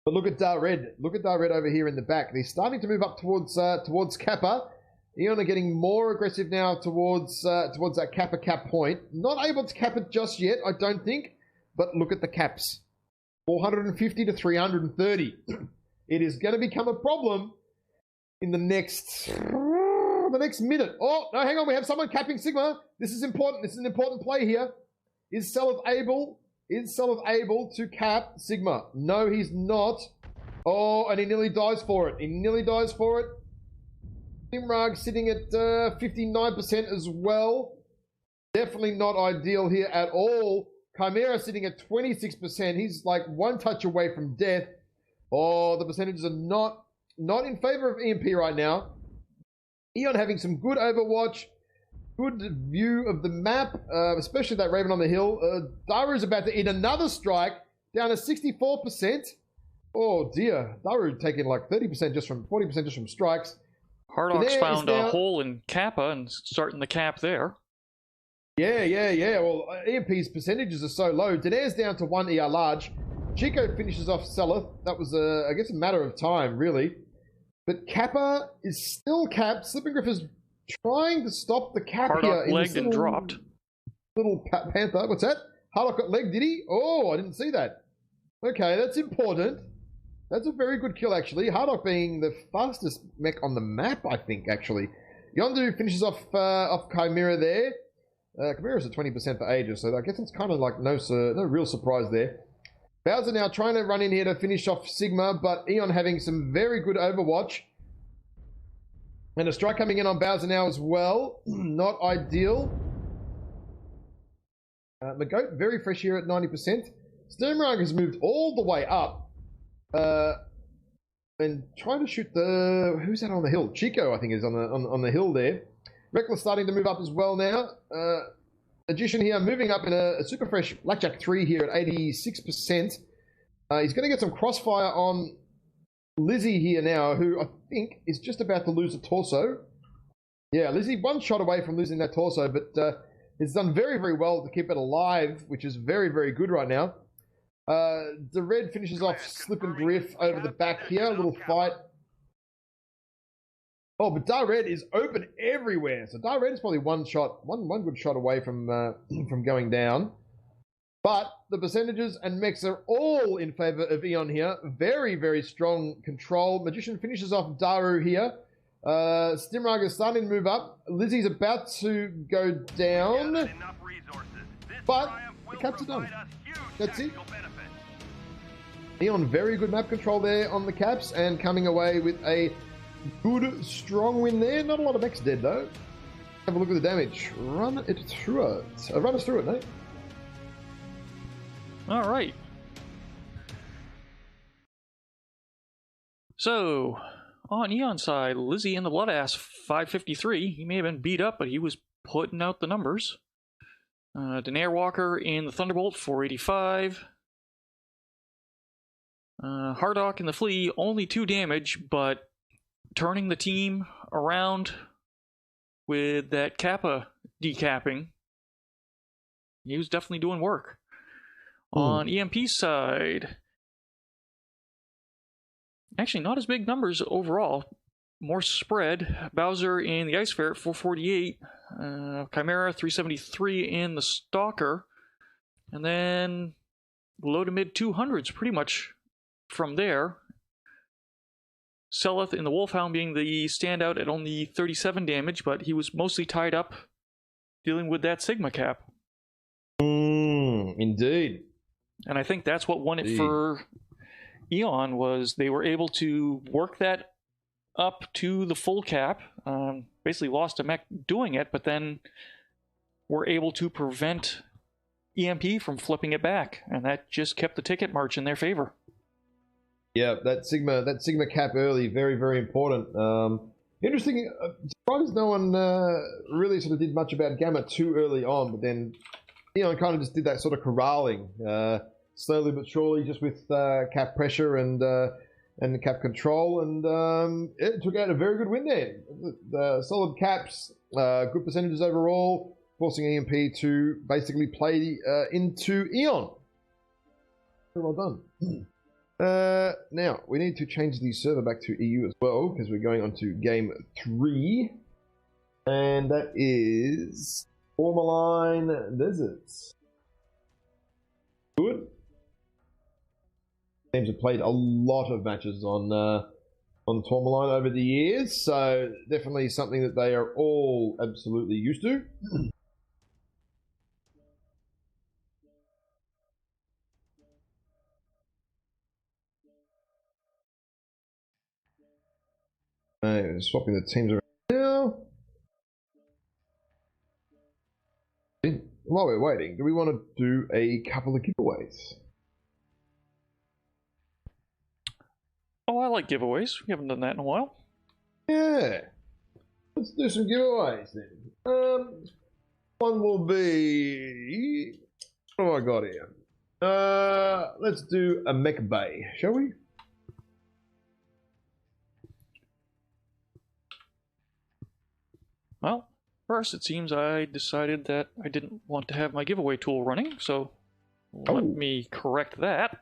Speaker 1: But look at Darred. Look at Darred over here in the back. He's starting to move up towards Kappa. Eon are getting more aggressive now towards that Kappa cap point. Not able to cap it just yet, I don't think. But look at the caps. 450 to 330. It is going to become a problem in the next minute. Oh, no, hang on. We have someone capping Sigma. This is important. This is an important play here. Is Selith able to cap Sigma? No, he's not. Oh, and he nearly dies for it. Imrag sitting at 59% as well. Definitely not ideal here at all. Chimera sitting at 26%. He's like one touch away from death. Oh, the percentages are not in favor of EMP right now. Eon having some good overwatch, good view of the map, especially that Raven on the hill. Daru is about to eat another strike, down to 64%. Oh dear, Daru taking like 40% just from strikes.
Speaker 2: Hardock's found a
Speaker 1: now...
Speaker 2: hole in Kappa and starting the cap there.
Speaker 1: Yeah. Well, EMP's percentages are so low. Daenerys down to 1 ER large. Chico finishes off Seleth. That was, I guess, a matter of time, really. But Kappa is still capped. Slipping Griff is trying to stop the cap
Speaker 2: Hardock
Speaker 1: here.
Speaker 2: legged and dropped.
Speaker 1: Little Panther. What's that? Hardock got legged, did he? Oh, I didn't see that. Okay, that's important. That's a very good kill, actually. Hardock being the fastest mech on the map, I think, actually. Yondu finishes off Chimera there. Chimera's at 20% for ages, so I guess it's kind of like no real surprise there. Bowser now trying to run in here to finish off Sigma, but Eon having some very good overwatch. And a strike coming in on Bowser now as well. Not ideal. Magoat very fresh here at 90%. Sturmrug has moved all the way up. And trying to shoot the... Who's that on the hill? Chico, I think, is on the hill there. Reckless starting to move up as well now. Magician here moving up in a super fresh Blackjack 3 here at 86%. He's going to get some crossfire on Lizzie here now, who I think is just about to lose a torso. Yeah, Lizzie one shot away from losing that torso, but has done very, very well to keep it alive, which is very, very good right now. The red finishes off Slip and Griff over the back here. A little fight. Oh, but Dar Red is open everywhere. So Dar Red is probably one good shot away from from going down. But the percentages and mechs are all in favor of Eon here. Very, very strong control. Magician finishes off Daru here. Stimrag is starting to move up. Lizzie's about to go down. But the caps are done. That's it. Eon, very good map control there on the caps and coming away with a good, strong win there. Not a lot of mechs dead, though. Have a look at the damage. Run it through it. Run us through it, mate.
Speaker 2: All right. So, on Eon's side, Lizzie in the Bloodass, 553. He may have been beat up, but he was putting out the numbers. Daenerys Walker in the Thunderbolt, 485. Hardock in the Flea, only 2 damage, but turning the team around with that Kappa decapping. He was definitely doing work. On EMP's side, actually not as big numbers overall. More spread. Bowser in the Ice Ferret, 448. Chimera, 373 in the Stalker. And then low to mid 200s pretty much from there. Seleth in the Wolfhound being the standout at only 37 damage, but he was mostly tied up dealing with that Sigma cap.
Speaker 1: Indeed.
Speaker 2: And I think that's what won it for Eon, was they were able to work that up to the full cap. Basically lost a mech doing it, but then were able to prevent EMP from flipping it back. And that just kept the ticket march in their favor.
Speaker 1: Yeah, that Sigma cap early, very, very important. Interesting, surprised no one really sort of did much about Gamma too early on, but then Eon kind of just did that sort of corralling, slowly but surely, just with cap pressure and cap control, and it took out a very good win there. The solid caps, good percentages overall, forcing EMP to basically play into Eon. Very well done. Now, we need to change the server back to EU as well, because we're going on to game 3. And that is Tourmaline Deserts. Good. Teams have played a lot of matches on Tourmaline over the years, so definitely something that they are all absolutely used to. Swapping the teams around now. While we're waiting, do we want to do a couple of giveaways?
Speaker 2: Oh, I like giveaways. We haven't done that in a while.
Speaker 1: Yeah. Let's do some giveaways then. One will be... What have I got here? Let's do a mech bay, shall we?
Speaker 2: Well, first it seems I decided that I didn't want to have my giveaway tool running, so let me correct that.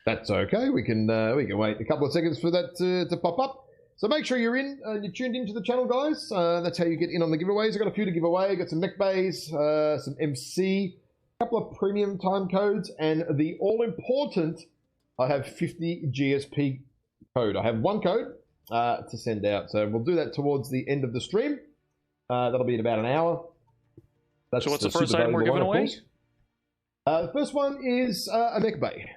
Speaker 1: That's okay. We can wait a couple of seconds for that to pop up. So make sure you're in. You're tuned into the channel, guys. That's how you get in on the giveaways. I've got a few to give away. I've got some mech bays, some MC, a couple of premium time codes, and the all-important, I have 50 GSP code. I have one code to send out. So we'll do that towards the end of the stream. That'll be in about an hour.
Speaker 2: So what's the first item we're giving away?
Speaker 1: The first one is a mech bay.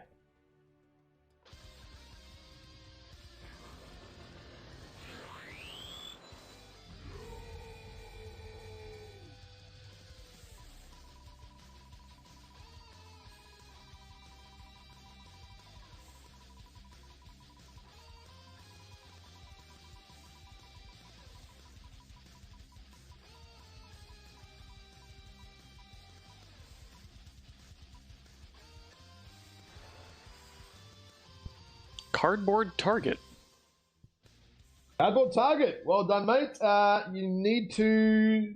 Speaker 2: Cardboard target.
Speaker 1: Cardboard target. Well done, mate. You need to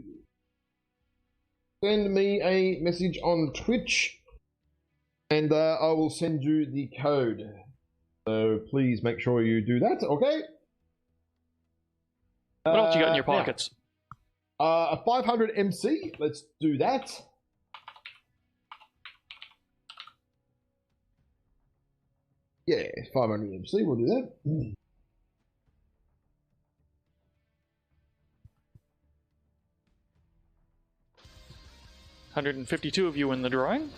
Speaker 1: send me a message on Twitch, and I will send you the code. So please make sure you do that, okay?
Speaker 2: What else you got in your pockets?
Speaker 1: A 500 MC. Let's do that. Yeah, 500 MC, we'll do that.
Speaker 2: 152 of you in the drawing.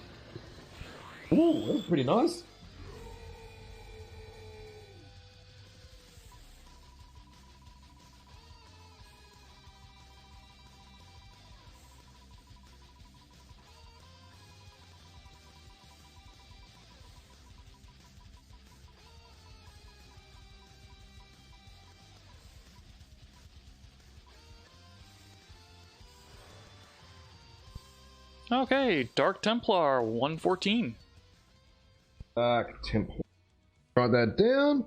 Speaker 1: Ooh, that's pretty nice.
Speaker 2: Okay, Dark Templar 114.
Speaker 1: Dark Templar. Write that down.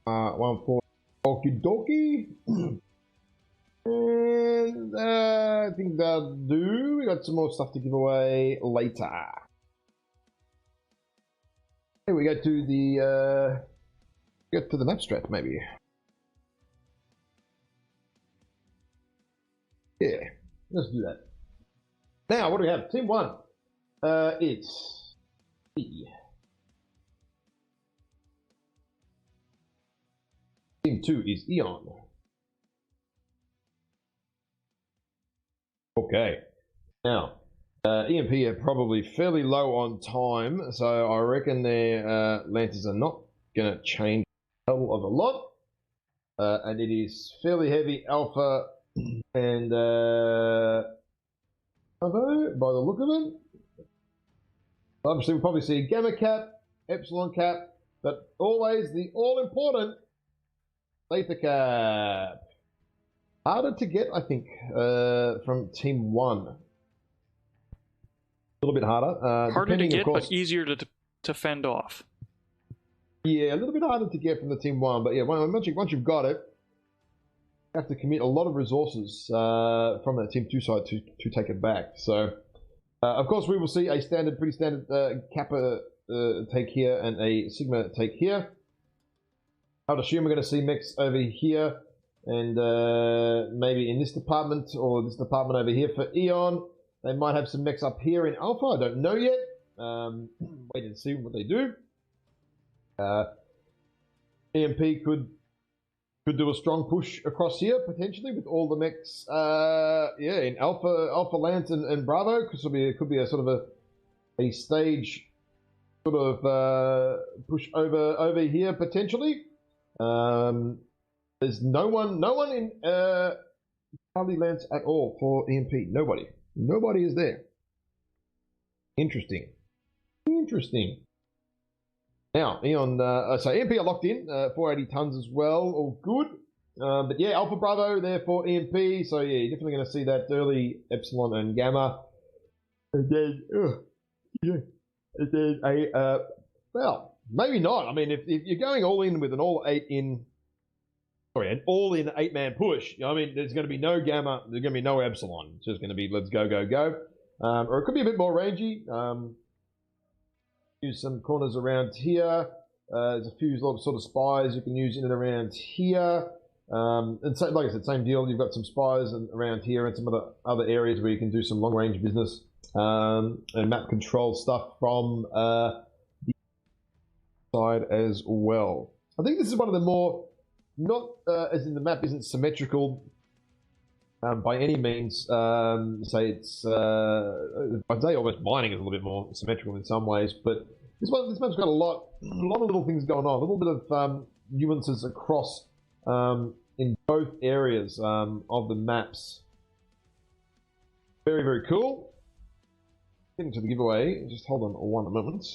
Speaker 1: One for Okie dokie. And I think that'll do. We got some more stuff to give away later. Hey, we go to the get to the map strat maybe. Yeah, let's do that. Now, what do we have? Team 1. It's E. Team 2 is Eon. Okay. Now, EMP are probably fairly low on time, so I reckon their lances are not going to change a hell of a lot. And it is fairly heavy alpha and Bravo, by the look of it. Obviously, we'll probably see Gamma Cap, Epsilon Cap, but always the all-important Theta Cap. Harder to get, I think, from Team 1. A little bit harder.
Speaker 2: Harder to get, but easier to fend off.
Speaker 1: Yeah, a little bit harder to get from the Team 1, but yeah, once you've got it, you have to commit a lot of resources from the Team 2 side to take it back. So, of course, we will see a pretty standard Kappa take here and a Sigma take here. I would assume we're going to see mechs over here and maybe in this department or this department over here for Eon. They might have some mechs up here in Alpha. I don't know yet. Wait and see what they do. EMP could do a strong push across here potentially with all the mechs. Yeah, in Alpha Lance and Bravo, because it could be a sort of a stage sort of push over here potentially. There's no one in Charlie Lance at all for EMP. Nobody is there. Interesting. Now, Eon, so EMP are locked in, 480 tons as well, all good. But yeah, Alpha Bravo there for EMP, so yeah, you're definitely going to see that early Epsilon and Gamma. And then, well, maybe not. I mean, if you're going all in with an all-in 8-man push, you know, I mean, there's going to be no gamma, there's going to be no epsilon. It's just going to be let's go, go, go. Or it could be a bit more rangy. Use some corners around here. There's a few sort of spies you can use in and around here. And so, like I said, same deal. You've got some spies around here and some other areas where you can do some long-range business and map control stuff from the side as well. I think this is one of the more, not as in the map isn't symmetrical by any means. Say it's, I'd say almost mining is a little bit more symmetrical in some ways, but this map's got a lot of little things going on, a little bit of nuances across in both areas of the maps. Very, very cool. Getting to the giveaway, just hold on one moment.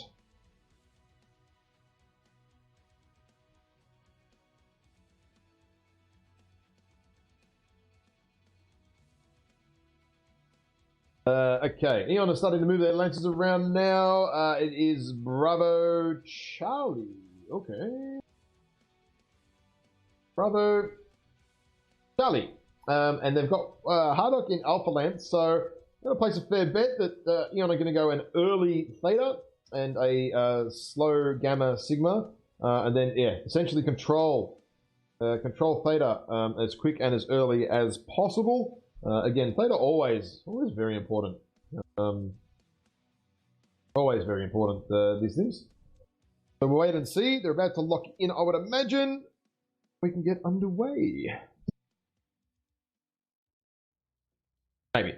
Speaker 1: Okay, Eon is starting to move their lances around now. It is Bravo Charlie. Okay. Bravo Charlie. And they've got Hardock in Alpha Lance, so I'm going to place a fair bet that Eon are going to go an early Theta and a slow Gamma Sigma, and then, yeah, essentially control Theta as quick and as early as possible. Again, Theta always very important. Always very important, these things. So we'll wait and see. They're about to lock in, I would imagine. We can get underway. Maybe.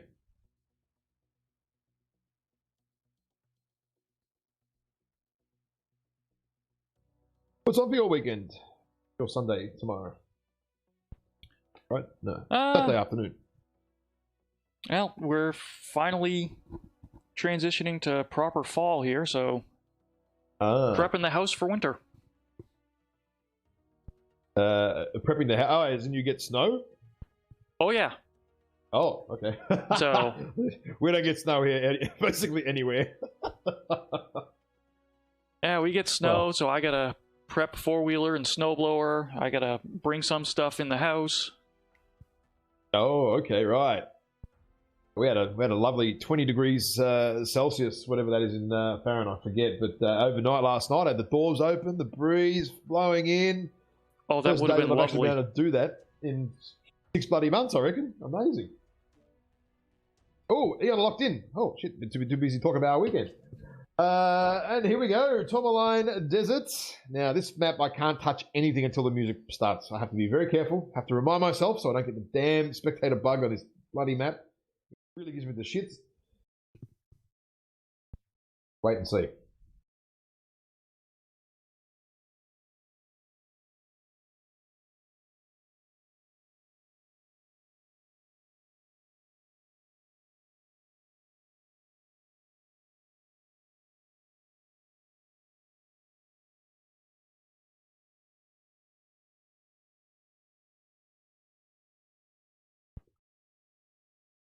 Speaker 1: What's on for your weekend? Your Sunday tomorrow? Right? No. Saturday afternoon.
Speaker 2: Well, we're finally transitioning to proper fall here, so prepping the house for winter.
Speaker 1: Prepping the house. Oh, as in you get snow?
Speaker 2: Oh, yeah.
Speaker 1: Oh, okay.
Speaker 2: So
Speaker 1: we don't get snow here, basically anywhere.
Speaker 2: Yeah, we get snow, so I gotta prep four-wheeler and snowblower. I gotta bring some stuff in the house.
Speaker 1: Oh, okay, right. We had a lovely 20 degrees Celsius, whatever that is in Fahrenheit, I forget. But overnight last night, I had the doors open, the breeze blowing in.
Speaker 2: Oh, that would have been lovely. I've actually
Speaker 1: been able to do that in 6 bloody months, I reckon. Amazing. Oh, Eon locked in. Oh, shit, been too busy talking about our weekend. And here we go, Tourmaline Desert. Now, this map, I can't touch anything until the music starts. I have to be very careful. I have to remind myself so I don't get the damn spectator bug on this bloody map. It really gives me the shits. Wait and see.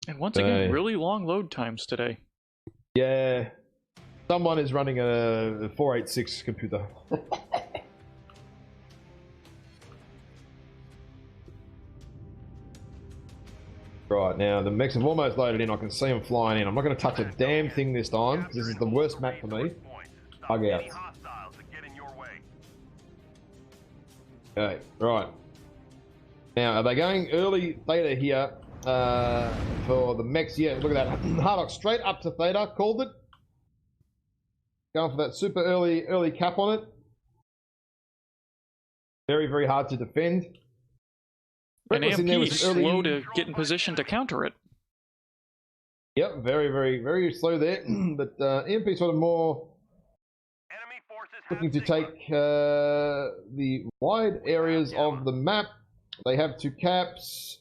Speaker 2: And once again, really long load times today.
Speaker 1: Yeah. Someone is running a 486 computer. Right, now the mechs have almost loaded in. I can see them flying in. I'm not going to touch a damn thing this time, because this is the worst map for me. Bug out. Okay, right. Now, are they going early Theta here for the mechs? Yeah, look at that. Hardock straight up to Theta, called it. Going for that super early cap on it. Very, very hard to defend.
Speaker 2: And AMP slow to get in position to counter it.
Speaker 1: Yep, very, very, very slow there. But AMP sort of more looking to take the wide areas of the map. They have two caps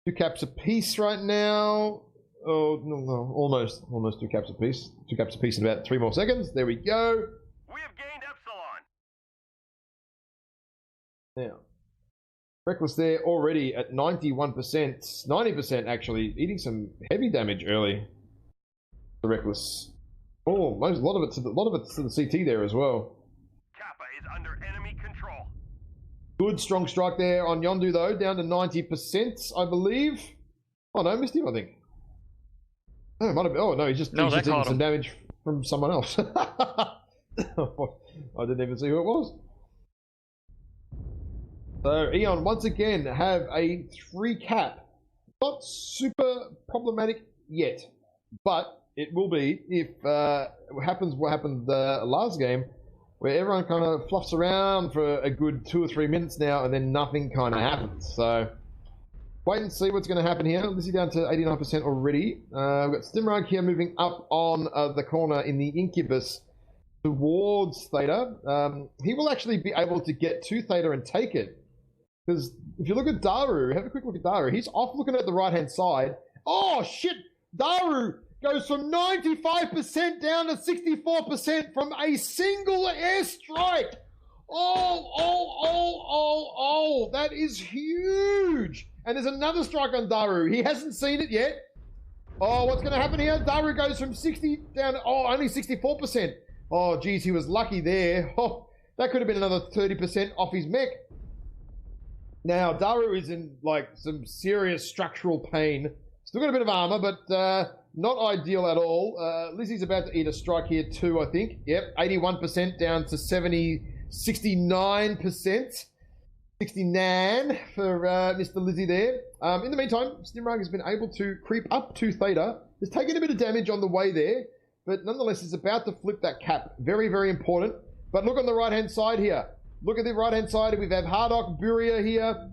Speaker 1: apiece right now. Oh no, almost two caps apiece. Two caps apiece in about 3 more seconds. There we go.
Speaker 3: We have gained Epsilon.
Speaker 1: Now, Reckless there already at 91%, 90% actually, eating some heavy damage early. The Reckless. Oh, a lot of it's to the CT there as well.
Speaker 3: is under enemy control.
Speaker 1: Good strong strike there on Yondu though, down to 90%, I believe. Oh no, missed him, I think. Oh, it might have been, oh no, he's just taking some damage from someone else. I didn't even see who it was. So Eon once again have a 3 cap. Not super problematic yet, but it will be if what happened last game, where everyone kind of fluffs around for a good 2 or 3 minutes now, and then nothing kind of happens. So wait and see what's going to happen here. This is down to 89% already. We've got Stimrog here moving up on the corner in the Incubus towards Theta. He will actually be able to get to Theta and take it. Because if you look at Daru, have a quick look at Daru. He's off looking at the right-hand side. Oh, shit! Daru goes from 95% down to 64% from a single airstrike. Oh, that is huge. And there's another strike on Daru. He hasn't seen it yet. Oh, what's going to happen here? Daru goes from 60 down to, only 64%. Oh, geez, he was lucky there. Oh, that could have been another 30% off his mech. Now, Daru is in, like, some serious structural pain. Still got a bit of armor, but not ideal at all. Lizzie's about to eat a strike here too, I think. Yep, 81% down to 69%. 69 for Mr. Lizzie there. In the meantime, Stimrog has been able to creep up to Theta. He's taken a bit of damage on the way there, but nonetheless is about to flip that cap. Very, very important. But look on the right-hand side here. Look at the right-hand side. We have Hardock, Buria here.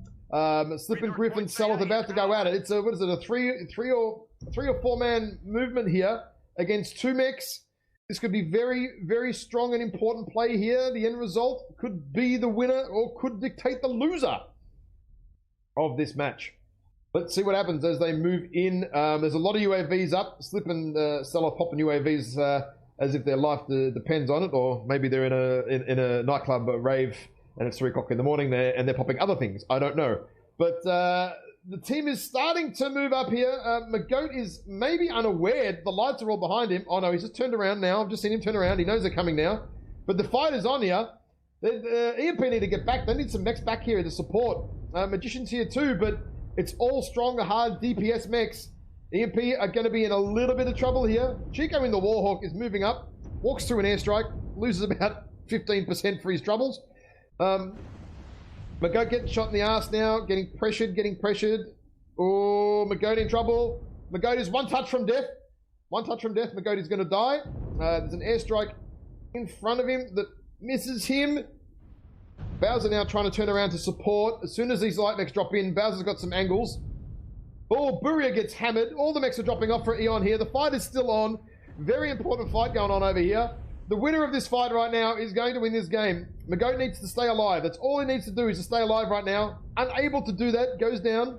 Speaker 1: Slippin' Griffin, Selleth about to go at it. It's a, what is it, a three or four man movement here against 2 mechs. This could be very, very strong and important play here. The end result could be the winner or could dictate the loser of this match. Let's see what happens as they move in. There's a lot of UAVs up. Slip and Selleth popping UAVs as if their life depends on it, or maybe they're in a nightclub rave and it's 3 o'clock in the morning there and they're popping other things. I don't know. But the team is starting to move up here. McGoat is maybe unaware. The lights are all behind him. Oh no, he's just turned around now. I've just seen him turn around. He knows they're coming now. But the fight is on here. EMP need to get back. They need some mechs back here to support. Magician's here too, but it's all strong, hard DPS mechs. EMP are going to be in a little bit of trouble here. Chico in the Warhawk is moving up. Walks through an airstrike. Loses about 15% for his troubles. McGoat getting shot in the ass now. Getting pressured. Oh, McGoat in trouble. McGoat is 1 touch from death. 1 touch from death. McGoat is going to die. There's an airstrike in front of him that misses him. Bowser now trying to turn around to support. As soon as these light mechs drop in, Bowser's got some angles. Oh, Buria gets hammered. All the mechs are dropping off for Eon here. The fight is still on. Very important fight going on over here. The winner of this fight right now is going to win this game. McGoat needs to stay alive. That's all he needs to do is to stay alive right now. Unable to do that. Goes down.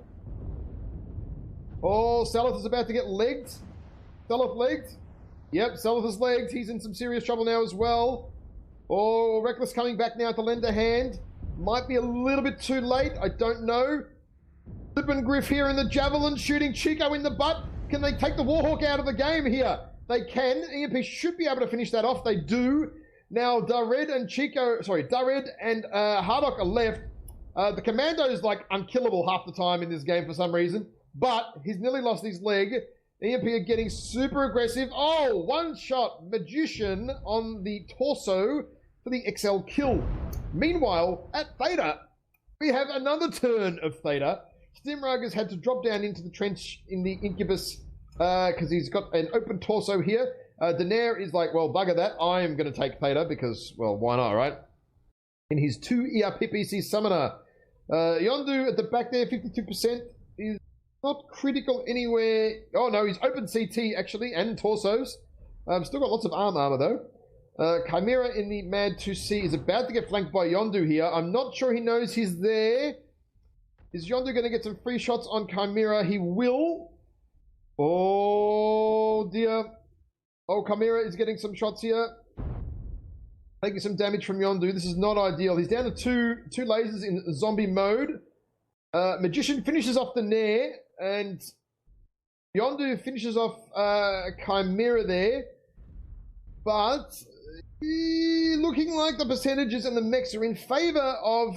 Speaker 1: Oh, Selleth is about to get legged. Selleth legged. Yep, Selleth is legged. He's in some serious trouble now as well. Oh, Reckless coming back now to lend a hand. Might be a little bit too late. I don't know. Flippin' Griff here in the javelin, shooting Chico in the butt. Can they take the Warhawk out of the game here? They can. EMP should be able to finish that off. They do. Now, Dared and Hardock are left. The Commando is like unkillable half the time in this game for some reason, but he's nearly lost his leg. EMP are getting super aggressive. Oh, 1 shot Magician on the torso for the XL kill. Meanwhile, at Theta, we have another turn of Theta. Stimrog has had to drop down into the trench in the Incubus because he's got an open torso here. Daenerys is like, well, bugger that. I'm going to take Theta because, well, why not, right? In his 2 ERPPC Summoner. Yondu at the back there, 52%, is not critical anywhere. Oh, no, he's open CT, actually, and torsos. Still got lots of armor, though. Chimera in the Mad 2C is about to get flanked by Yondu here. I'm not sure he knows he's there. Is Yondu going to get some free shots on Chimera? He will. Oh, dear. Oh, Chimera is getting some shots here. Taking some damage from Yondu. This is not ideal. He's down to two lasers in zombie mode. Magician finishes off the Nair, and Yondu finishes off Chimera there. But Looking like the percentages and the mix are in favor of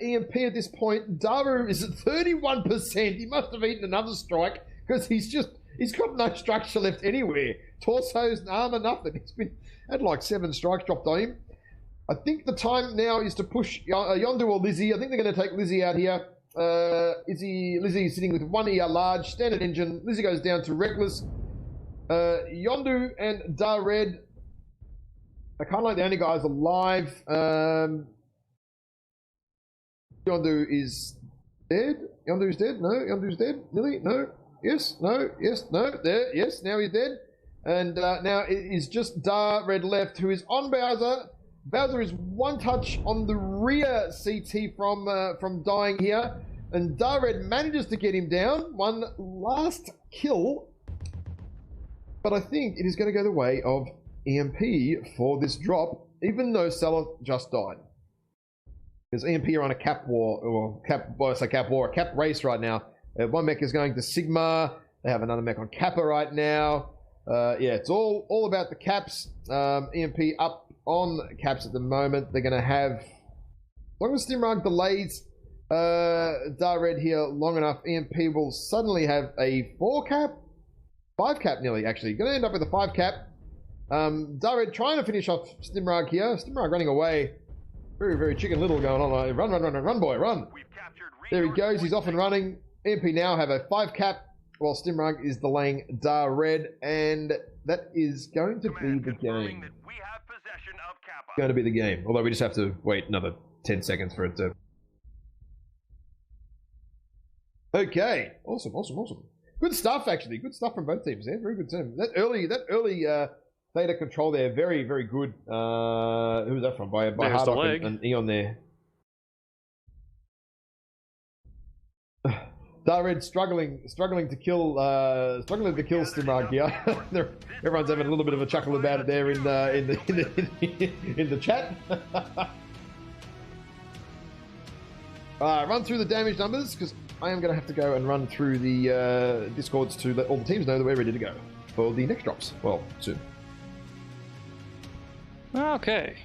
Speaker 1: EMP at this point. Daru is at 31%. He must have eaten another strike because he's got no structure left anywhere. Torsos and armor, nothing. He's had like 7 strikes dropped on him. I think the time now is to push Yondu or Lizzie. I think they're going to take Lizzie out here. Lizzie sitting with 1 ER large, standard engine. Lizzie goes down to Reckless. Yondu and Dared are kind of like the only guys alive. Yondu is dead. Yondu's dead. No, Yondu's dead. Nearly. No. Yes. No. Yes. No. There. Yes. Now he's dead. And now it is just Dared left, who is on Bowser. Bowser is 1 touch on the rear CT from dying here, and Dared manages to get him down. 1 last kill, but I think it is going to go the way of EMP for this drop, even though Salah just died. Because EMP are on a cap war, or a cap race right now. 1 mech is going to Sigma. They have another mech on Kappa right now. Yeah, it's all about the caps. EMP up on caps at the moment. They're going to have, as long as Stimrag delays Dared here long enough, EMP will suddenly have a 4 cap, 5 cap nearly actually. Going to end up with a 5 cap. Dared trying to finish off Stimrag here. Stimrag running away. Very, very chicken little going on. Run, boy, run. There he goes. He's off and running. EMP now have a 5 cap, while Stimrag is delaying Dared, and that is going to be the game. Going to be the game. Although we just have to wait another 10 seconds for it to... Okay. Awesome. Good stuff, actually. Good stuff from both teams there. Very good team. That early theta control there, very, very good. Who was that from? By Hardock and Eon there. Dared struggling to kill Stimrag here. Everyone's having a little bit of a chuckle about it there in the chat. Run through the damage numbers, because I am going to have to go and run through the Discords to let all the teams know that we're ready to go for the next drops. Well, soon.
Speaker 2: Okay.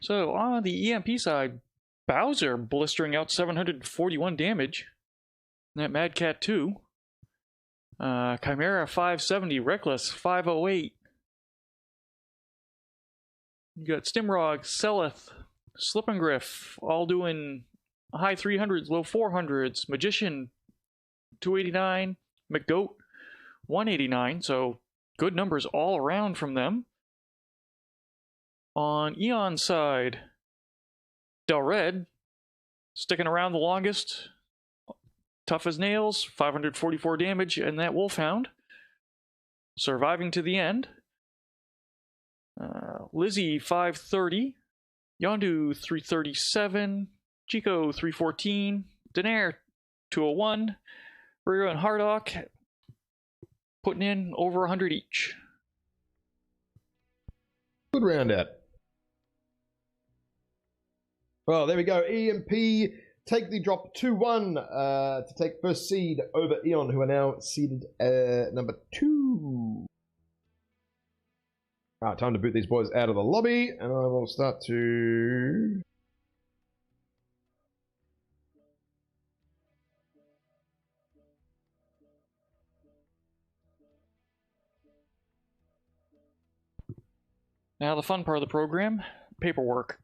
Speaker 2: So on the EMP side, Bowser blistering out 741 damage. That Mad Cat 2. Chimera 570, Reckless 508. You got Stimrog, Seleth, Slippengriff, all doing high 300s, low 400s. Magician 289, McGoat 189, so good numbers all around from them. On Eon's side, Dared sticking around the longest. Tough as nails, 544 damage, and that Wolfhound surviving to the end. Lizzie 530, Yondu 337, Chico 314, Daenerys 201, Rio and Hardock putting in over 100 each.
Speaker 1: Good round out. Well, there we go. EMP take the drop 2-1 to take first seed over Eon, who are now seeded number 2. Alright, time to boot these boys out of the lobby, and I will start to...
Speaker 2: Now the fun part of the program, paperwork.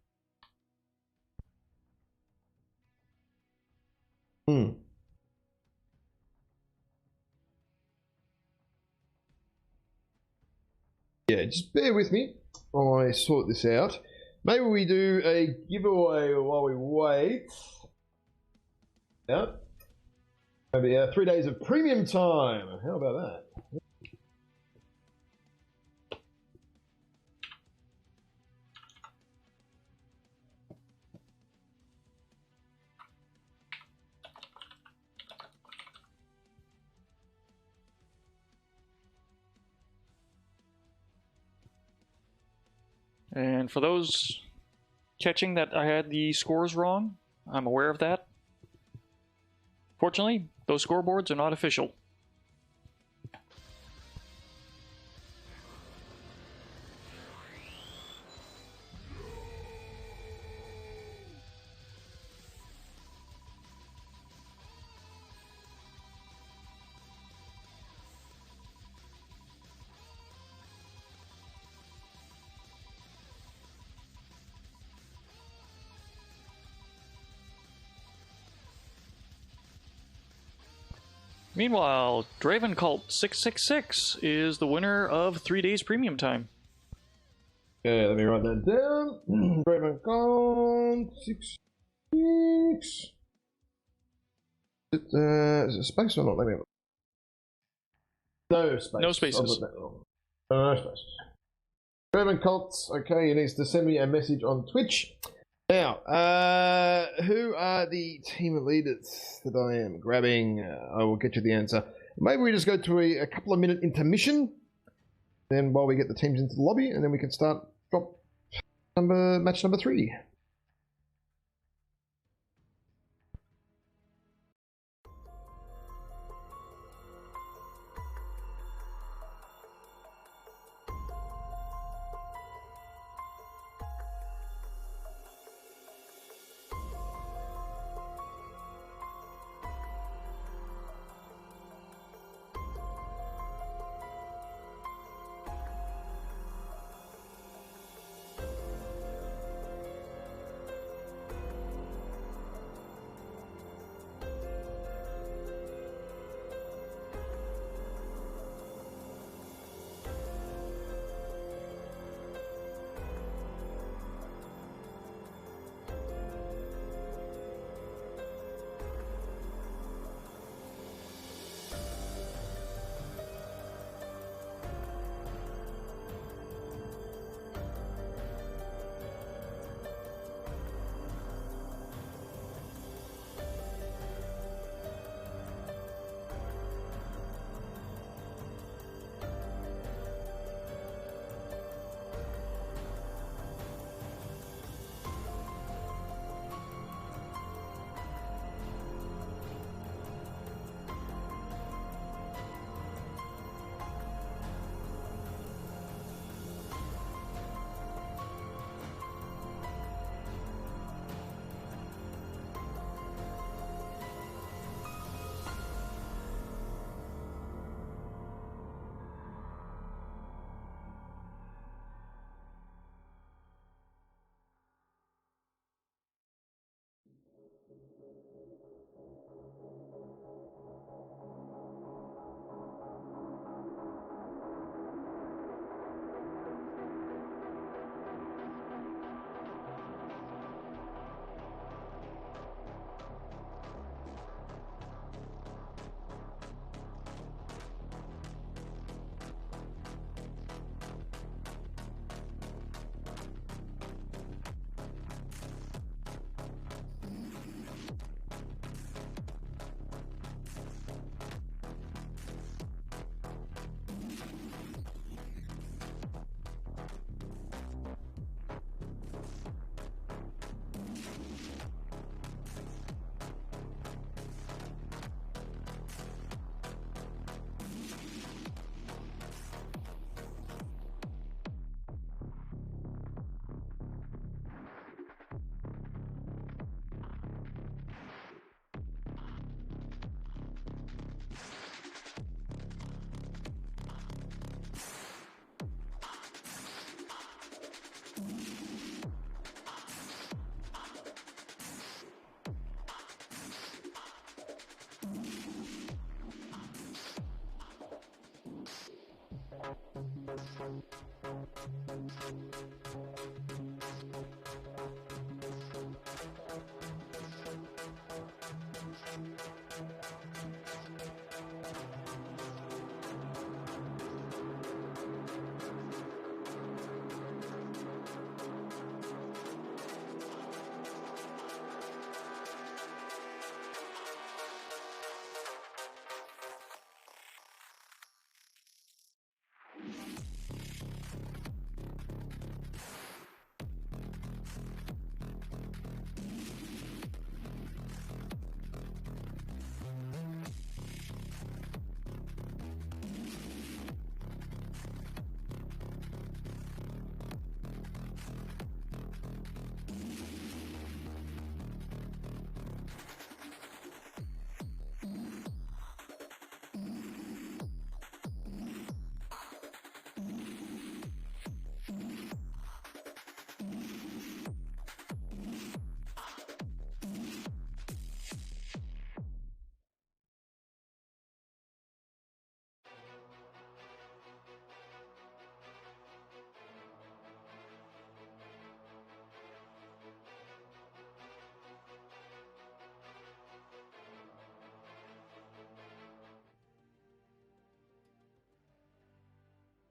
Speaker 1: Yeah, just bear with me while I sort this out. Maybe we do a giveaway while we wait. Yeah. Maybe 3 days of premium time. How about that?
Speaker 2: And for those catching that I had the scores wrong, I'm aware of that. Fortunately, those scoreboards are not official. Meanwhile, Draven Cult 666 is the winner of 3 days premium time.
Speaker 1: Okay, let me write that down. Draven Gold 6 6. Is it space or not? Let me have a no space.
Speaker 2: No spaces.
Speaker 1: No spaces. Draven Colts, okay, he needs to send me a message on Twitch. Now, who are the team leaders that I am grabbing? I will get you the answer. Maybe we just go to a couple of minute intermission, then while we get the teams into the lobby, and then we can start drop match number 3.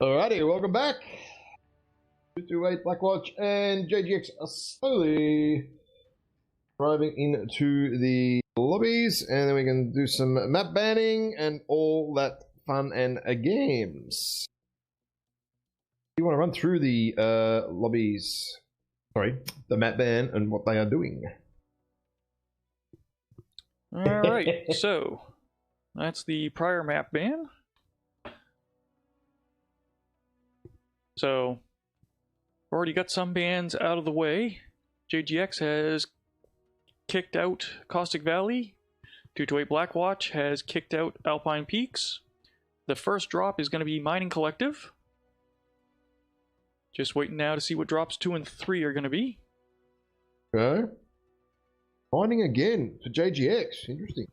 Speaker 1: Alrighty, welcome back. 228 Blackwatch and JGX are slowly driving into the lobbies, and then we can do some map banning and all that fun and games. You want to run through the lobbies, sorry, the map ban and what they are doing.
Speaker 2: Alright, so that's the prior map ban. So, already got some bans out of the way. JGX has kicked out Caustic Valley. 228 Blackwatch has kicked out Alpine Peaks. The first drop is going to be Mining Collective. Just waiting now to see what drops 2 and 3 are going to be.
Speaker 1: Okay. Mining again for JGX. Interesting.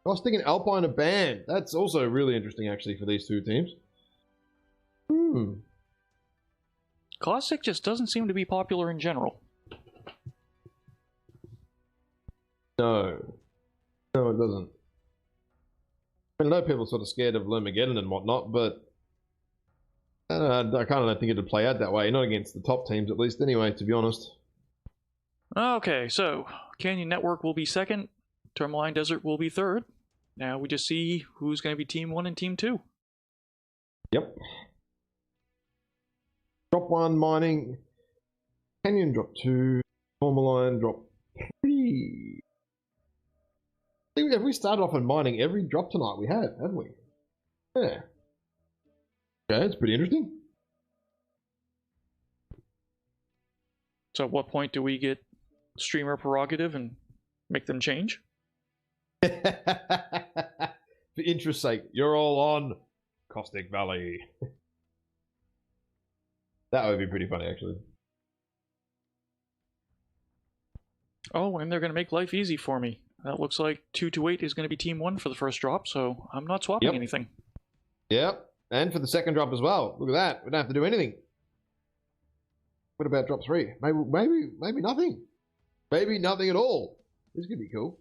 Speaker 1: Caustic and Alpine are banned. That's also really interesting, actually, for these two teams.
Speaker 2: Caustic just doesn't seem to be popular in general.
Speaker 1: No, it doesn't. I know people are sort of scared of Lermageddon and whatnot, but I kind of don't think it'd play out that way. Not against the top teams, at least, anyway, to be honest.
Speaker 2: Okay, so Canyon Network will be second. Tourmaline Desert will be third. Now we just see who's going to be Team 1 and Team 2.
Speaker 1: Yep. Drop 1, Mining. Canyon drop 2. Tourmaline drop 3. Have we started off on Mining every drop tonight? We have, haven't we? Yeah. Okay, it's pretty interesting.
Speaker 2: So at what point do we get streamer prerogative and make them change?
Speaker 1: For interest's sake, you're all on Caustic Valley. That would be pretty funny, actually.
Speaker 2: Oh, and they're going to make life easy for me. That looks like 228 is going to be Team 1 for the first drop, so I'm not swapping anything.
Speaker 1: Yep, and for the second drop as well. Look at that. We don't have to do anything. What about drop 3? Maybe nothing. Maybe nothing at all. This could be cool.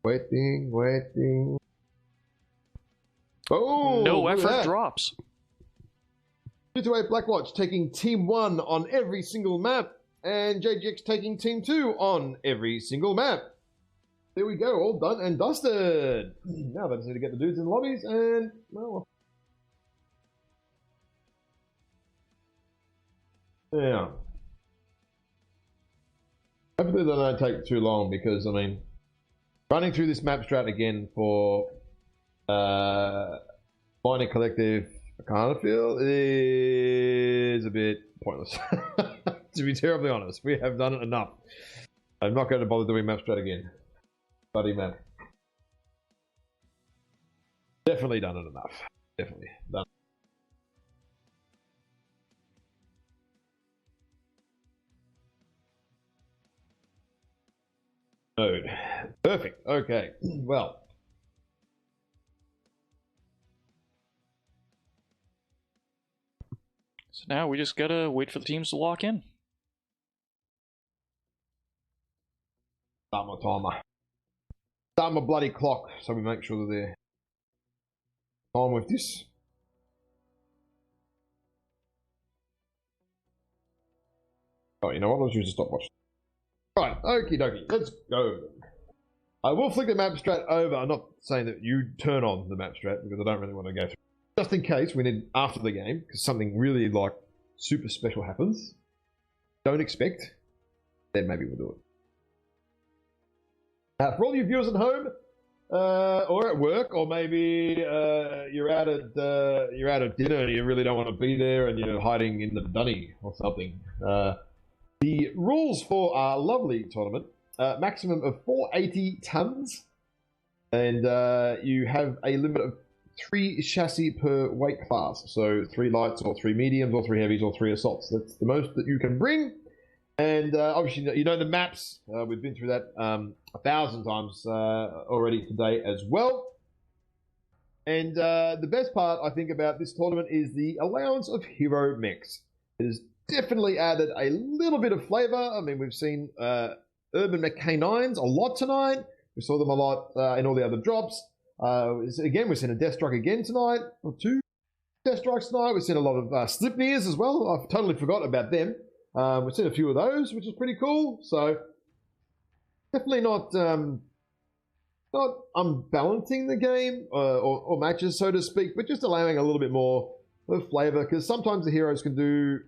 Speaker 1: Waiting. Oh,
Speaker 2: no effort drops.
Speaker 1: 228 Blackwatch taking Team 1 on every single map, and JGX taking Team 2 on every single map. There we go, all done and dusted. Now I just need to get the dudes in the lobbies, and, well... Yeah. Hopefully they don't take too long, because, I mean, running through this map strat again for Mining Collective, I kind of feel is a bit pointless. To be terribly honest, we have done it enough. I'm not going to bother doing map strat again. Buddy map. Definitely done it enough. Definitely done. Node. Perfect. Okay. Well.
Speaker 2: So now we just gotta wait for the teams to lock in.
Speaker 1: Start my timer. Start my bloody clock so we make sure that they're on with this. Oh, you know what? Let's use a stopwatch. Right, okie dokie, let's go. I will flick the map strat over. I'm not saying that you turn on the map strat because I don't really want to go through. Just in case we need after the game, because something really like super special happens. Don't expect. Then maybe we'll do it. For all you viewers at home, or at work, or maybe you're out at dinner and you really don't want to be there and you're hiding in the dunny or something. The rules for our lovely tournament, maximum of 480 tons, and you have a limit of 3 chassis per weight class. So 3 lights or 3 mediums or 3 heavies or 3 assaults. That's the most that you can bring. And obviously, you know the maps. We've been through that 1,000 times already today as well. And the best part, I think, about this tournament is the allowance of hero mechs. It is definitely added a little bit of flavor. I mean, we've seen Urban McK9s a lot tonight. We saw them a lot in all the other drops. Again, we've seen a Death Strike again tonight, or 2 Death Strikes tonight. We've seen a lot of Slipnears as well. I've totally forgot about them. We've seen a few of those, which is pretty cool. So definitely not unbalancing the game or matches, so to speak, but just allowing a little bit more of flavor, because sometimes the heroes can do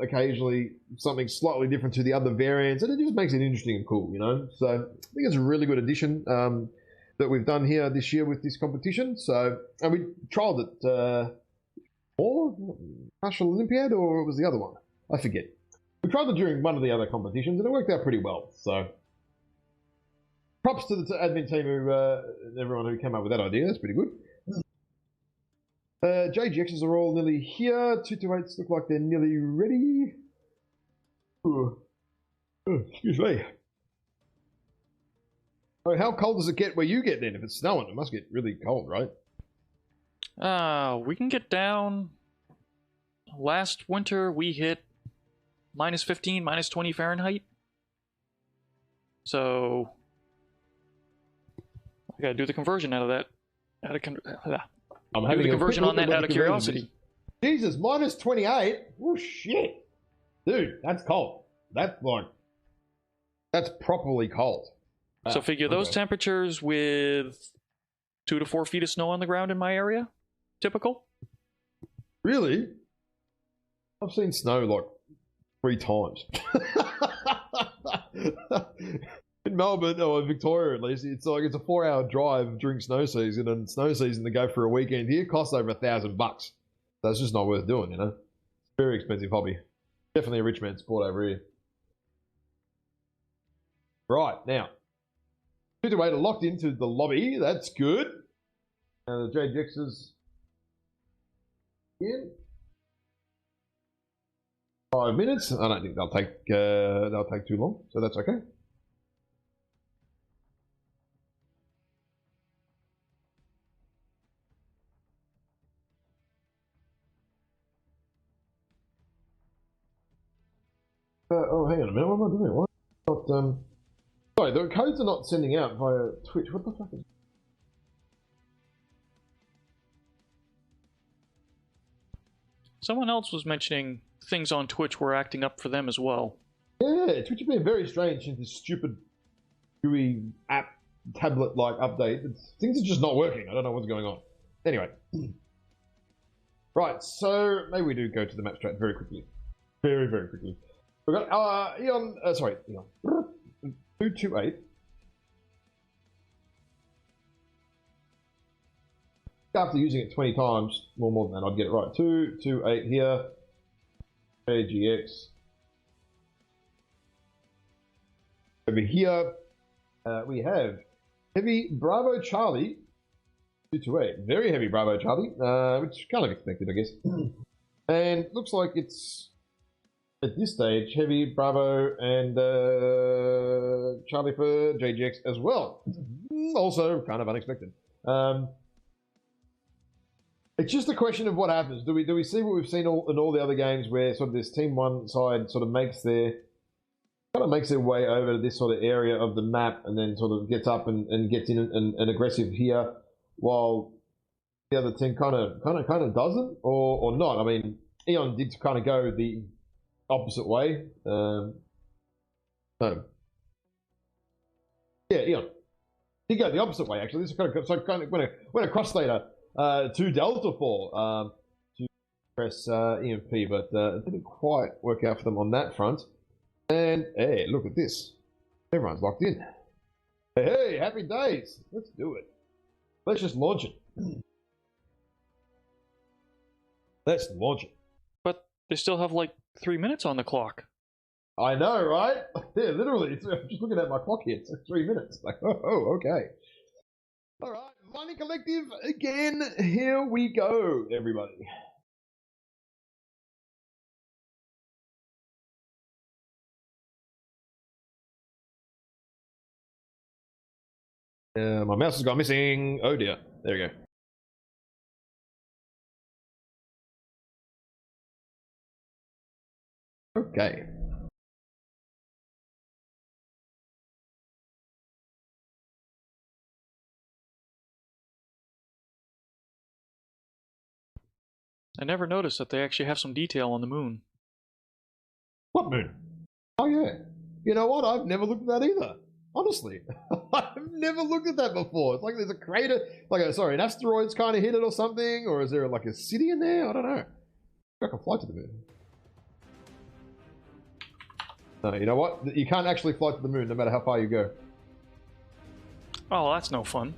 Speaker 1: occasionally something slightly different to the other variants, and it just makes it interesting and cool, you know. So I think it's a really good addition that we've done here this year with this competition. So, and we trialed it or National Olympiad, or it was the other one, I forget. We tried it during one of the other competitions, and it worked out pretty well. So props to the admin team and everyone who came up with that idea. That's pretty good. JGXs are all nearly here. 228s look like they're nearly ready. Ooh. Oh, excuse me. Oh, how cold does it get where you get then? If it's snowing, it must get really cold, right?
Speaker 2: We can get down. Last winter we hit -15, -20 Fahrenheit. So I gotta do the conversion out of that.
Speaker 1: I'm
Speaker 2: do
Speaker 1: having
Speaker 2: the
Speaker 1: a
Speaker 2: conversion
Speaker 1: quick
Speaker 2: on
Speaker 1: look
Speaker 2: that
Speaker 1: at
Speaker 2: out
Speaker 1: what
Speaker 2: of
Speaker 1: the conversion
Speaker 2: curiosity.
Speaker 1: is. Jesus, -28. Oh shit, dude, that's cold. That's properly cold.
Speaker 2: So figure those
Speaker 1: okay.
Speaker 2: temperatures with 2 to 4 feet of snow on the ground in my area. Typical.
Speaker 1: Really? I've seen snow like 3 times. In Melbourne, or in Victoria at least, it's a 4-hour drive during snow season, and snow season to go for a weekend here costs over $1,000. That's just not worth doing, you know. Very expensive hobby. Definitely a rich man's sport over here. Right, now. 2 to 8 are locked into the lobby. That's good. And the JGXs in 5 minutes. I don't think they'll take too long, so that's okay. Oh, hang on a minute. What am I doing? Why not? Sorry, the codes are not sending out via Twitch. What the fuck is?
Speaker 2: Someone else was mentioning things on Twitch were acting up for them as well.
Speaker 1: Yeah, Twitch has been very strange since this stupid GUI app tablet-like update. Things are just not working. I don't know what's going on. Anyway. Right, so maybe we do go to the map strat very quickly. Very, very quickly. We've got Eon, 228. After using it 20 times, more than that, I'd get it right. 228 here. AGX. Over here, we have Heavy Bravo Charlie. 228. Very heavy Bravo Charlie, which kind of expected, I guess. And looks like it's, at this stage, Heavy Bravo and Charlie for JGX as well. Also kind of unexpected. It's just a question of what happens. Do we see what we've seen in all the other games, where sort of this Team 1 side sort of makes their way over to this sort of area of the map, and then sort of gets up and gets in and aggressive here, while the other team kind of doesn't, or not. I mean, Eon did kind of go the opposite way. Yeah, Eon did go the opposite way actually. This kind of went across later to Delta 4 to press EMP, but it didn't quite work out for them on that front. And hey, look at this. Everyone's locked in. Hey, happy days. Let's do it. Let's just launch it. Let's launch it.
Speaker 2: But they still have like 3 minutes on the clock.
Speaker 1: I know, right? Yeah, literally. I'm just looking at my clock here. It's like 3 minutes. Like, oh, okay. All right, Mining Collective again. Here we go, everybody. My mouse has gone missing. Oh dear. There we go. Okay.
Speaker 2: I never noticed that they actually have some detail on the moon.
Speaker 1: What moon? Oh yeah. You know what? I've never looked at that either. Honestly, I've never looked at that before. It's like there's a crater, like an asteroid's kind of hit it or something, or is there like a city in there? I don't know. I can fly to the moon. No, you know what? You can't actually fly to the moon no matter how far you go.
Speaker 2: Oh, that's no fun.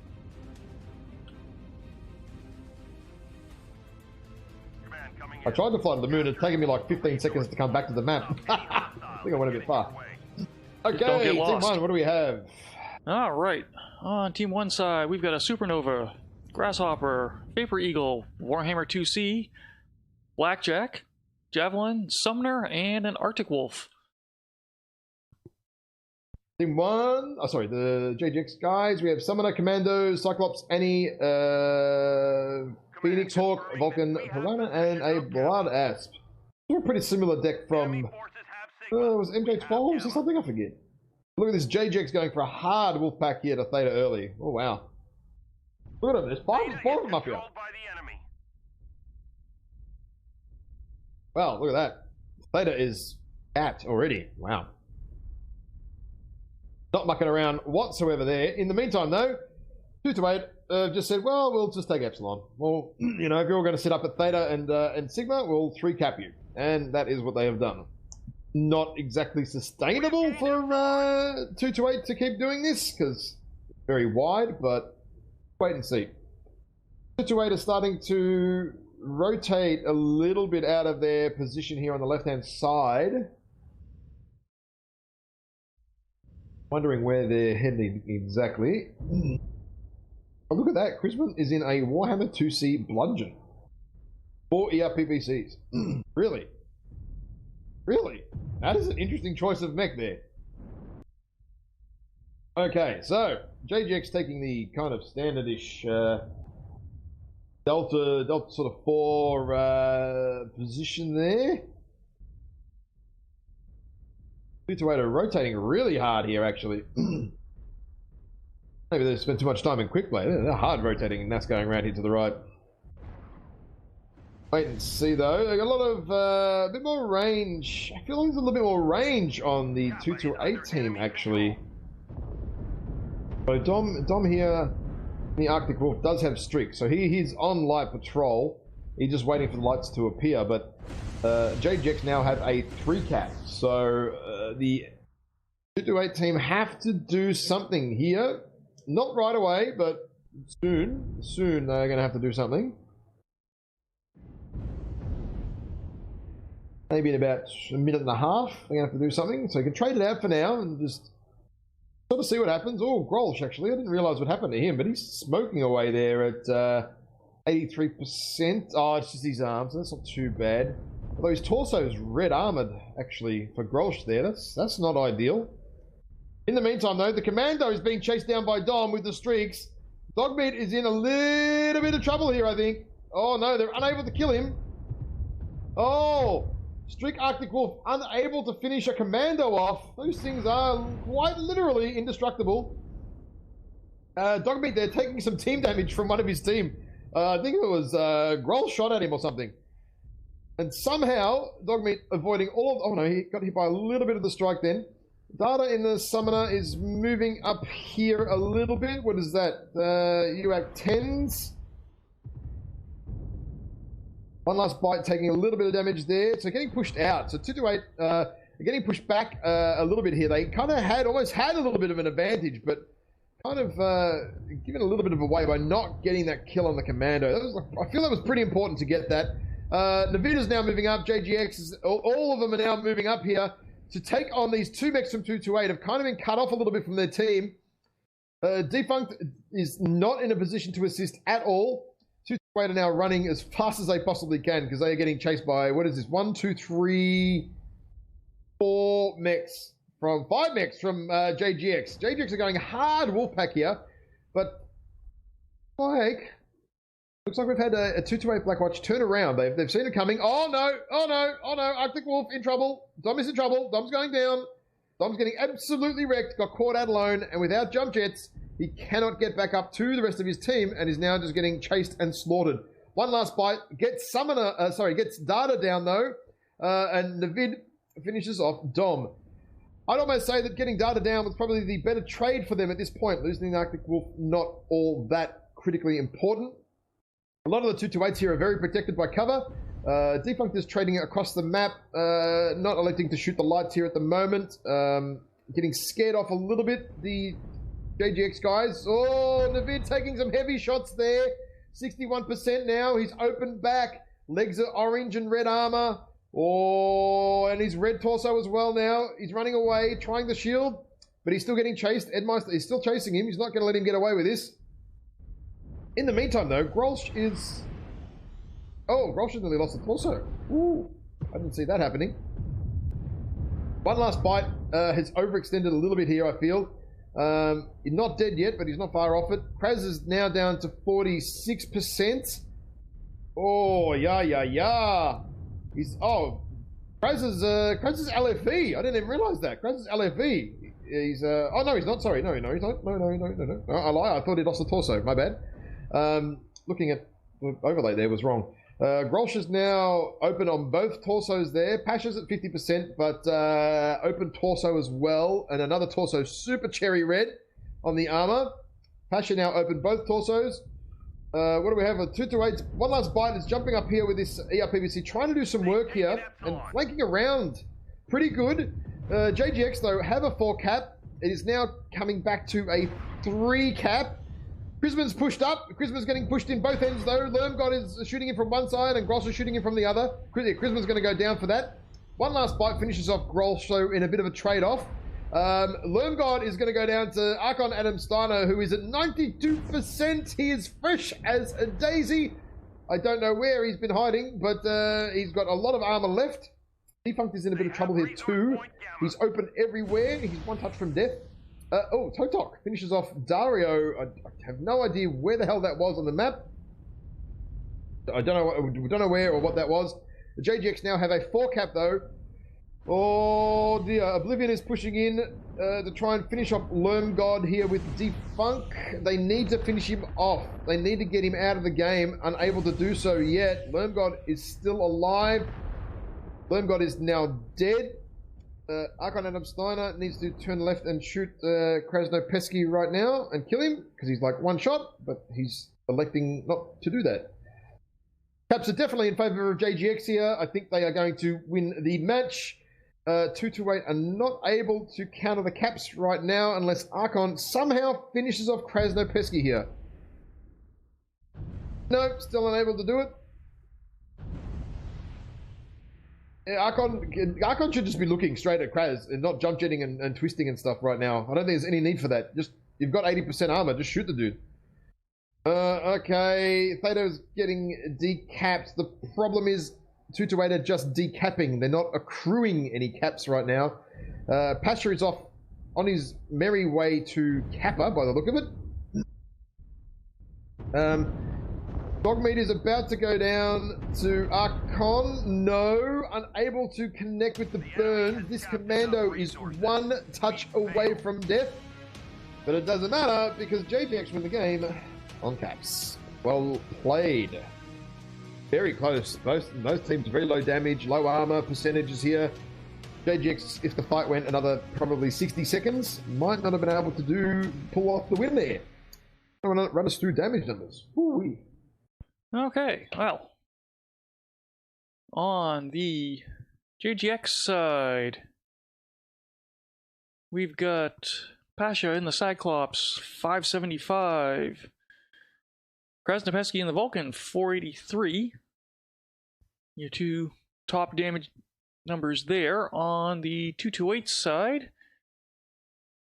Speaker 3: Command coming
Speaker 1: I
Speaker 3: in.
Speaker 1: tried to fly to the moon. It's taken me like 15 seconds to come back to the map. I think I went a bit far.
Speaker 2: Don't
Speaker 1: Okay,
Speaker 2: get
Speaker 1: Team
Speaker 2: lost.
Speaker 1: 1, what do we have?
Speaker 2: All right. On Team 1 side, we've got a Supernova, Grasshopper, Vapor Eagle, Warhammer 2C, Blackjack, Javelin, Sumner, and an Arctic Wolf.
Speaker 1: Team 1, the JGX guys. We have Summoner, Commandos, Cyclops, Annie, Phoenix Hawk, Vulcan, Piranha, and a Blood Asp. They're a pretty similar deck from, was MJ12 or something? I forget. Look at this JGX going for a hard Wolfpack here to Theta early. Oh, wow. Look at them, there's four of them up here. Wow, look at that. Theta is at already. Wow. Not mucking around whatsoever there. In the meantime, though, 228 just said, well, we'll just take Epsilon. Well, you know, if you're all going to sit up at Theta and Sigma, we'll 3-cap you. And that is what they have done. Not exactly sustainable for 228 to keep doing this, because it's very wide, but wait and see. 228 is starting to rotate a little bit out of their position here on the left-hand side. Wondering where they're heading exactly. Oh, look at that. Crispin is in a Warhammer 2C Bludgeon. 4 ERPPCs. Really? Really? That is an interesting choice of mech there. Okay, so JGX taking the kind of standardish Delta sort of 4 position there. 228 are rotating really hard here, actually. Maybe they spent too much time in quick play. They're hard rotating, and that's going around here to the right. Wait and see, though. They got a lot of a bit more range. I feel like there's a little bit more range on the 228 team, actually. So Dom here, the Arctic Wolf, does have streaks, so he's on light patrol. He's just waiting for the lights to appear, but JGX now have a 3-cap, so the 228 team have to do something here. Not right away, but soon they're going to have to do something. Maybe in about a minute and a half, they're going to have to do something. So you can trade it out for now and just sort of see what happens. Oh, Grolsch, actually. I didn't realize what happened to him, but he's smoking away there at 83%. Oh, it's just his arms. That's not too bad. Although his torso is red armored, actually, for Grolsch there. That's not ideal. In the meantime, though, the Commando is being chased down by Dom with the streaks. Dogmeat is in a little bit of trouble here, I think. Oh, no, they're unable to kill him. Oh, Streak Arctic Wolf unable to finish a Commando off. Those things are quite literally indestructible. Dogmeat, they're taking some team damage from one of his team. I think it was Groll shot at him or something. And somehow, Dogmeat avoiding all of... Oh, no, he got hit by a little bit of the strike then. Data in the Summoner is moving up here a little bit. What is that? UAC 10s. One last bite, taking a little bit of damage there. So getting pushed out. So 228 getting pushed back a little bit here. They kind of almost had a little bit of an advantage, but kind of given a little bit of away by not getting that kill on the Commando. I feel that was pretty important to get that. Navita's now moving up. JGX, all of them are now moving up here to take on these 2 mechs from 228. Have kind of been cut off a little bit from their team. Defunct is not in a position to assist at all. 228 are now running as fast as they possibly can because they are getting chased by, what is this, 1, 2, 3, 4 mechs from 5 mechs from JGX. JGX are going hard Wolfpack here, but like Looks like we've had a 228 Blackwatch turn around. They've seen it coming. Oh no! Oh no! Oh no! Arctic Wolf in trouble. Dom is in trouble. Dom's going down. Dom's getting absolutely wrecked. Got caught out alone, and without jump jets, he cannot get back up to the rest of his team, and is now just getting chased and slaughtered. One last bite. Gets Data down though, and Navid finishes off Dom. I'd almost say that getting Data down was probably the better trade for them at this point. Losing the Arctic Wolf, not all that critically important. A lot of the 228s here are very protected by cover. Defunct is trading across the map, not electing to shoot the lights here at the moment. Getting scared off a little bit, the JGX guys. Oh, Navid taking some heavy shots there. 61% now. He's open back. Legs are orange and red armor. Oh, and his red torso as well now. He's running away, trying the shield, but he's still getting chased. Edmeister is still chasing him. He's not going to let him get away with this. In the meantime, though, Grolsch is... Oh, Grolsch has nearly lost the torso. Ooh, I didn't see that happening. One last bite has overextended a little bit here, I feel. He's not dead yet, but he's not far off it. Kraz is now down to 46%. Oh, yeah. He's... Oh, Kraz is LFE. I didn't even realize that. Kraz is LFE. He's... Oh, no, he's not. Sorry. No, he's not. No. I lie. I thought he lost the torso. My bad. Looking at the overlay there was wrong. Grolsch is now open on both torsos there. Pasha's at 50%, but open torso as well. And another torso, super cherry red on the armor. Pasha now open both torsos. What do we have? A 228. One last bite is jumping up here with this ERPVC, trying to do some work here and flanking around pretty good. JGX, though, have a 4 cap. It is now coming back to a 3 cap. Chrisman's pushed up. Chrisman's getting pushed in both ends, though. Lermgod is shooting him from one side, and Grolsch is shooting him from the other. Chrisman's going to go down for that. One last bite finishes off Grolsch, so in a bit of a trade-off. Lermgod is going to go down to Archon Adam Steiner, who is at 92%. He is fresh as a daisy. I don't know where he's been hiding, but he's got a lot of armor left. Defunct is in a bit of trouble here, too. He's open everywhere. He's one touch from death. Oh, Totok finishes off Dario. I have no idea where the hell that was on the map. I don't know where or what that was. The JGX now have a 4 cap though. Oh dear, Oblivion is pushing in to try and finish off Lermgod here with Defunk. They need to finish him off. They need to get him out of the game. Unable to do so yet. Lermgod is still alive. Lermgod is now dead. Archon Adam Steiner needs to turn left and shoot Krasnopesky right now and kill him because he's like one shot, but he's electing not to do that. Caps are definitely in favor of JGX here. I think they are going to win the match. 228 are not able to counter the Caps right now unless Archon somehow finishes off Krasnopesky here. No, still unable to do it. Archon should just be looking straight at Kraz and not jump jetting and twisting and stuff right now. I don't think there's any need for that. Just, you've got 80% armor, just shoot the dude. Okay, Thato's getting decapped. The problem is 228 are just decapping. They're not accruing any caps right now. Pasha is off on his merry way to Kappa by the look of it. Dogmeat is about to go down to Archon. No, unable to connect with the burn. This commando is one touch away from death. But it doesn't matter because JGX win the game on caps. Well played. Very close. Both teams very low damage, low armor percentages here. JGX, if the fight went another probably 60 seconds, might not have been able to pull off the win there. Run us through damage numbers. Woo-wee.
Speaker 2: Okay, well, on the JGX side, we've got Pasha in the Cyclops, 575. Krasnopesky in the Vulcan, 483. Your two top damage numbers there. On the 228 side,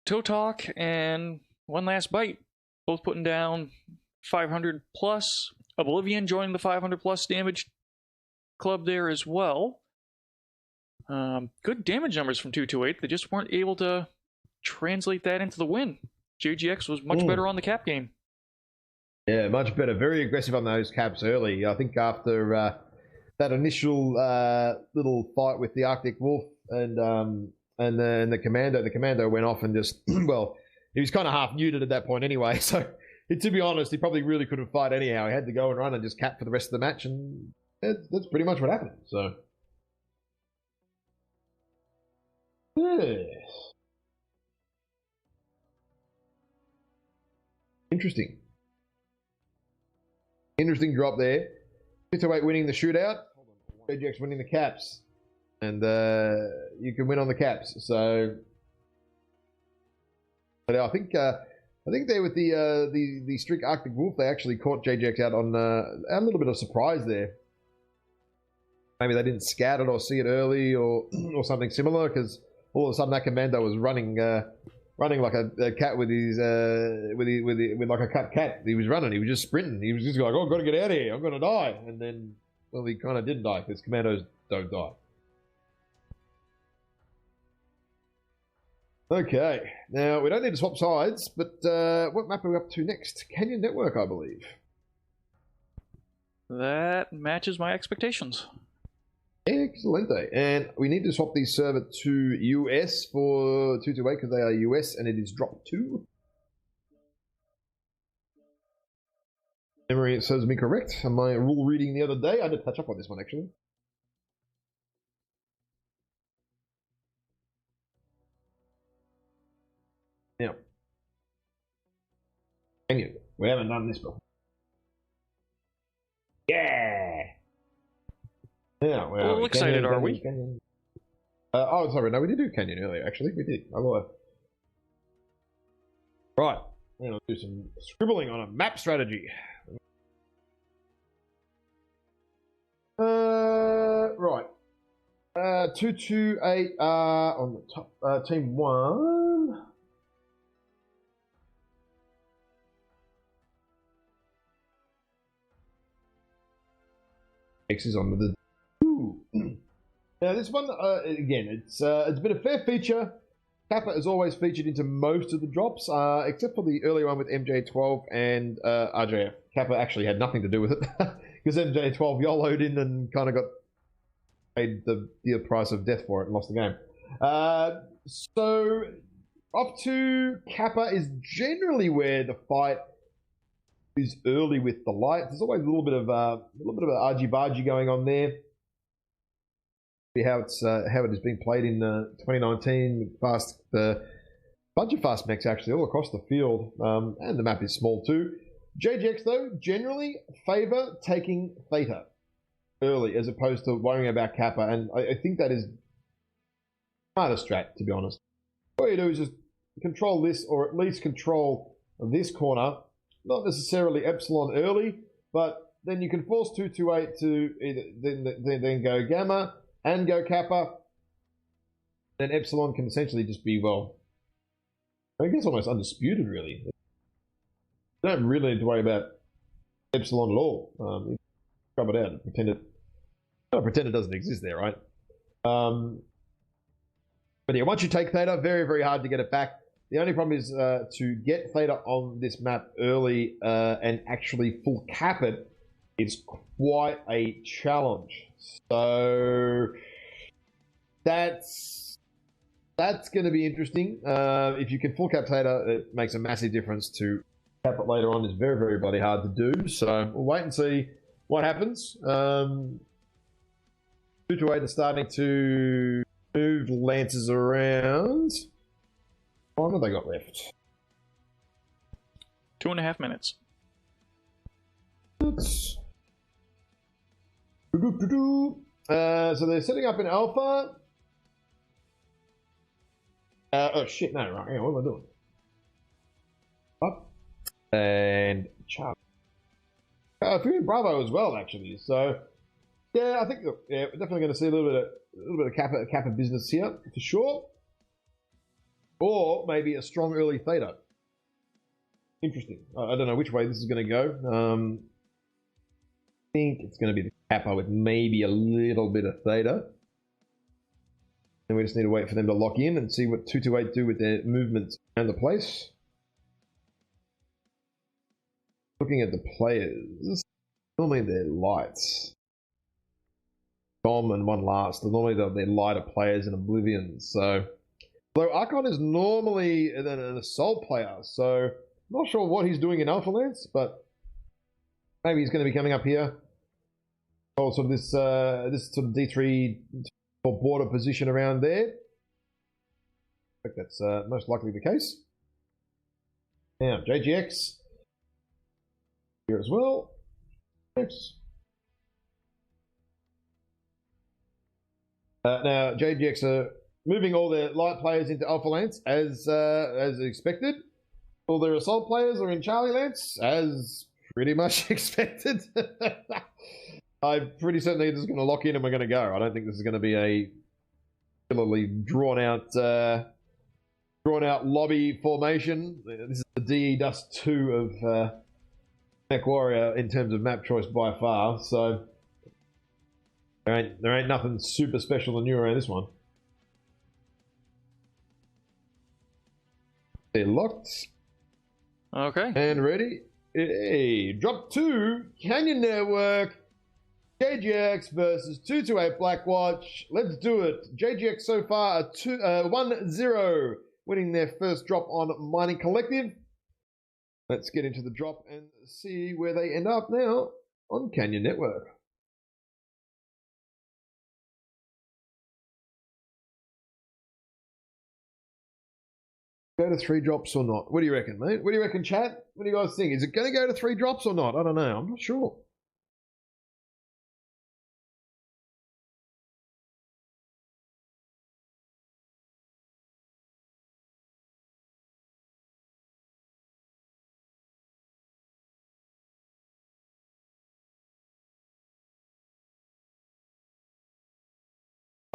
Speaker 2: Totok and One Last Bite, both putting down 500 plus. Oblivion joining the 500 plus damage club there as well. Good damage numbers from 228. They just weren't able to translate that into the win. JGX was much better on the cap game.
Speaker 1: Yeah, much better. Very aggressive on those caps early. I think after that initial little fight with the Arctic Wolf and then the commando went off and just well, he was kind of half neutered at that point anyway. So to be honest, he probably really couldn't fight anyhow. He had to go and run and just cap for the rest of the match, and that's pretty much what happened. So yes, interesting. Interesting drop there. 2-8 winning the shootout. JGX winning the caps. And you can win on the caps. So but I think there with the strict Arctic Wolf, they actually caught JGX out on a little bit of surprise there. Maybe they didn't scout it or see it early or something similar, because all of a sudden that commando was running like a cat with his with like a cut cat. He was running. He was just sprinting. He was just like, "Oh, I've got to get out of here. I'm going to die." And then, well, he kind of didn't die because commandos don't die. Okay, now we don't need to swap sides, but what map are we up to next? Canyon Network, I believe.
Speaker 2: That matches my expectations.
Speaker 1: Excelente. And we need to swap the server to US for 228 because they are US and it is drop 2. Memory serves me correct. And my rule reading the other day, I did touch up on this one actually. Now, Canyon. We haven't done this before. Yeah! Yeah,
Speaker 2: A little excited, are we?
Speaker 1: Canyon. Oh, sorry. No, we did do Canyon earlier, actually. We did. I lied. Right. We're going to do some scribbling on a map strategy. Right. 228 on the top. Team 1. X is on the Now this one, again, it's been a fair feature. Kappa is always featured into most of the drops, except for the early one with MJ12 and RJF. Kappa actually had nothing to do with it, because MJ12 YOLO'd in and kind of got paid the price of death for it and lost the game. So up to Kappa is generally where the fight is early with the lights. There's always a little bit of argy-bargy going on there. See how it is being played in 2019. Bunch of fast mechs actually all across the field, and the map is small too. JGX though generally favor taking Theta early as opposed to worrying about Kappa, and I think that is kind of strat, to be honest. What you do is just control this, or at least control this corner. Not necessarily Epsilon early, but then you can force 228 to either then go Gamma and go Kappa. Then Epsilon can essentially just be, well, I guess almost undisputed, really. You don't really need to worry about Epsilon at all. You scrub it out and pretend it doesn't exist there, right? But yeah, once you take Theta, very, very hard to get it back. The only problem is to get Theta on this map early and actually full cap it is quite a challenge. So that's going to be interesting. If you can full cap Theta, it makes a massive difference. To cap it later on is very, very bloody hard to do. So we'll wait and see what happens. 228 is starting to move Lances around. How long have they got left?
Speaker 2: 2.5 minutes.
Speaker 1: So they're setting up in Alpha. Oh shit, no, right, hang on, what am I doing? Up. And Charlie. Through Bravo as well, actually. So, yeah, I think we're definitely going to see a little bit of Kappa business here, for sure. Or maybe a strong early Theta. Interesting. I don't know which way this is going to go. I think it's going to be the Kappa with maybe a little bit of Theta. And we just need to wait for them to lock in and see what 228 do with their movements around the place. looking at the players, normally they're lights. Dom and one last. Normally they're lighter players in Oblivion. So, although Archon is normally an assault player, so not sure what he's doing in Alpha Lance, but maybe he's going to be coming up here. Oh, sort of this sort of D3 or border position around there. I think that's most likely the case. Now, JGX here as well. Next. Now, JGX are moving all their light players into Alpha Lance as expected. All their assault players are in Charlie Lance as pretty much expected. I'm pretty certain they're just going to lock in and we're going to go. I don't think this is going to be a particularly drawn out lobby formation. This is the DE Dust 2 of Mech Warrior in terms of map choice by far. So there ain't nothing super special and new around this one. They're locked.
Speaker 2: Okay.
Speaker 1: And ready. Hey, drop 2, Canyon Network. JGX versus 228 Blackwatch. Let's do it. JGX so far are 1-0, winning their first drop on Mining Collective. Let's get into the drop and see where they end up now on Canyon Network. Go to 3 drops or not? What do you reckon, mate? What do you reckon, chat? What do you guys think? Is it going to go to 3 drops or not? I don't know. I'm not sure.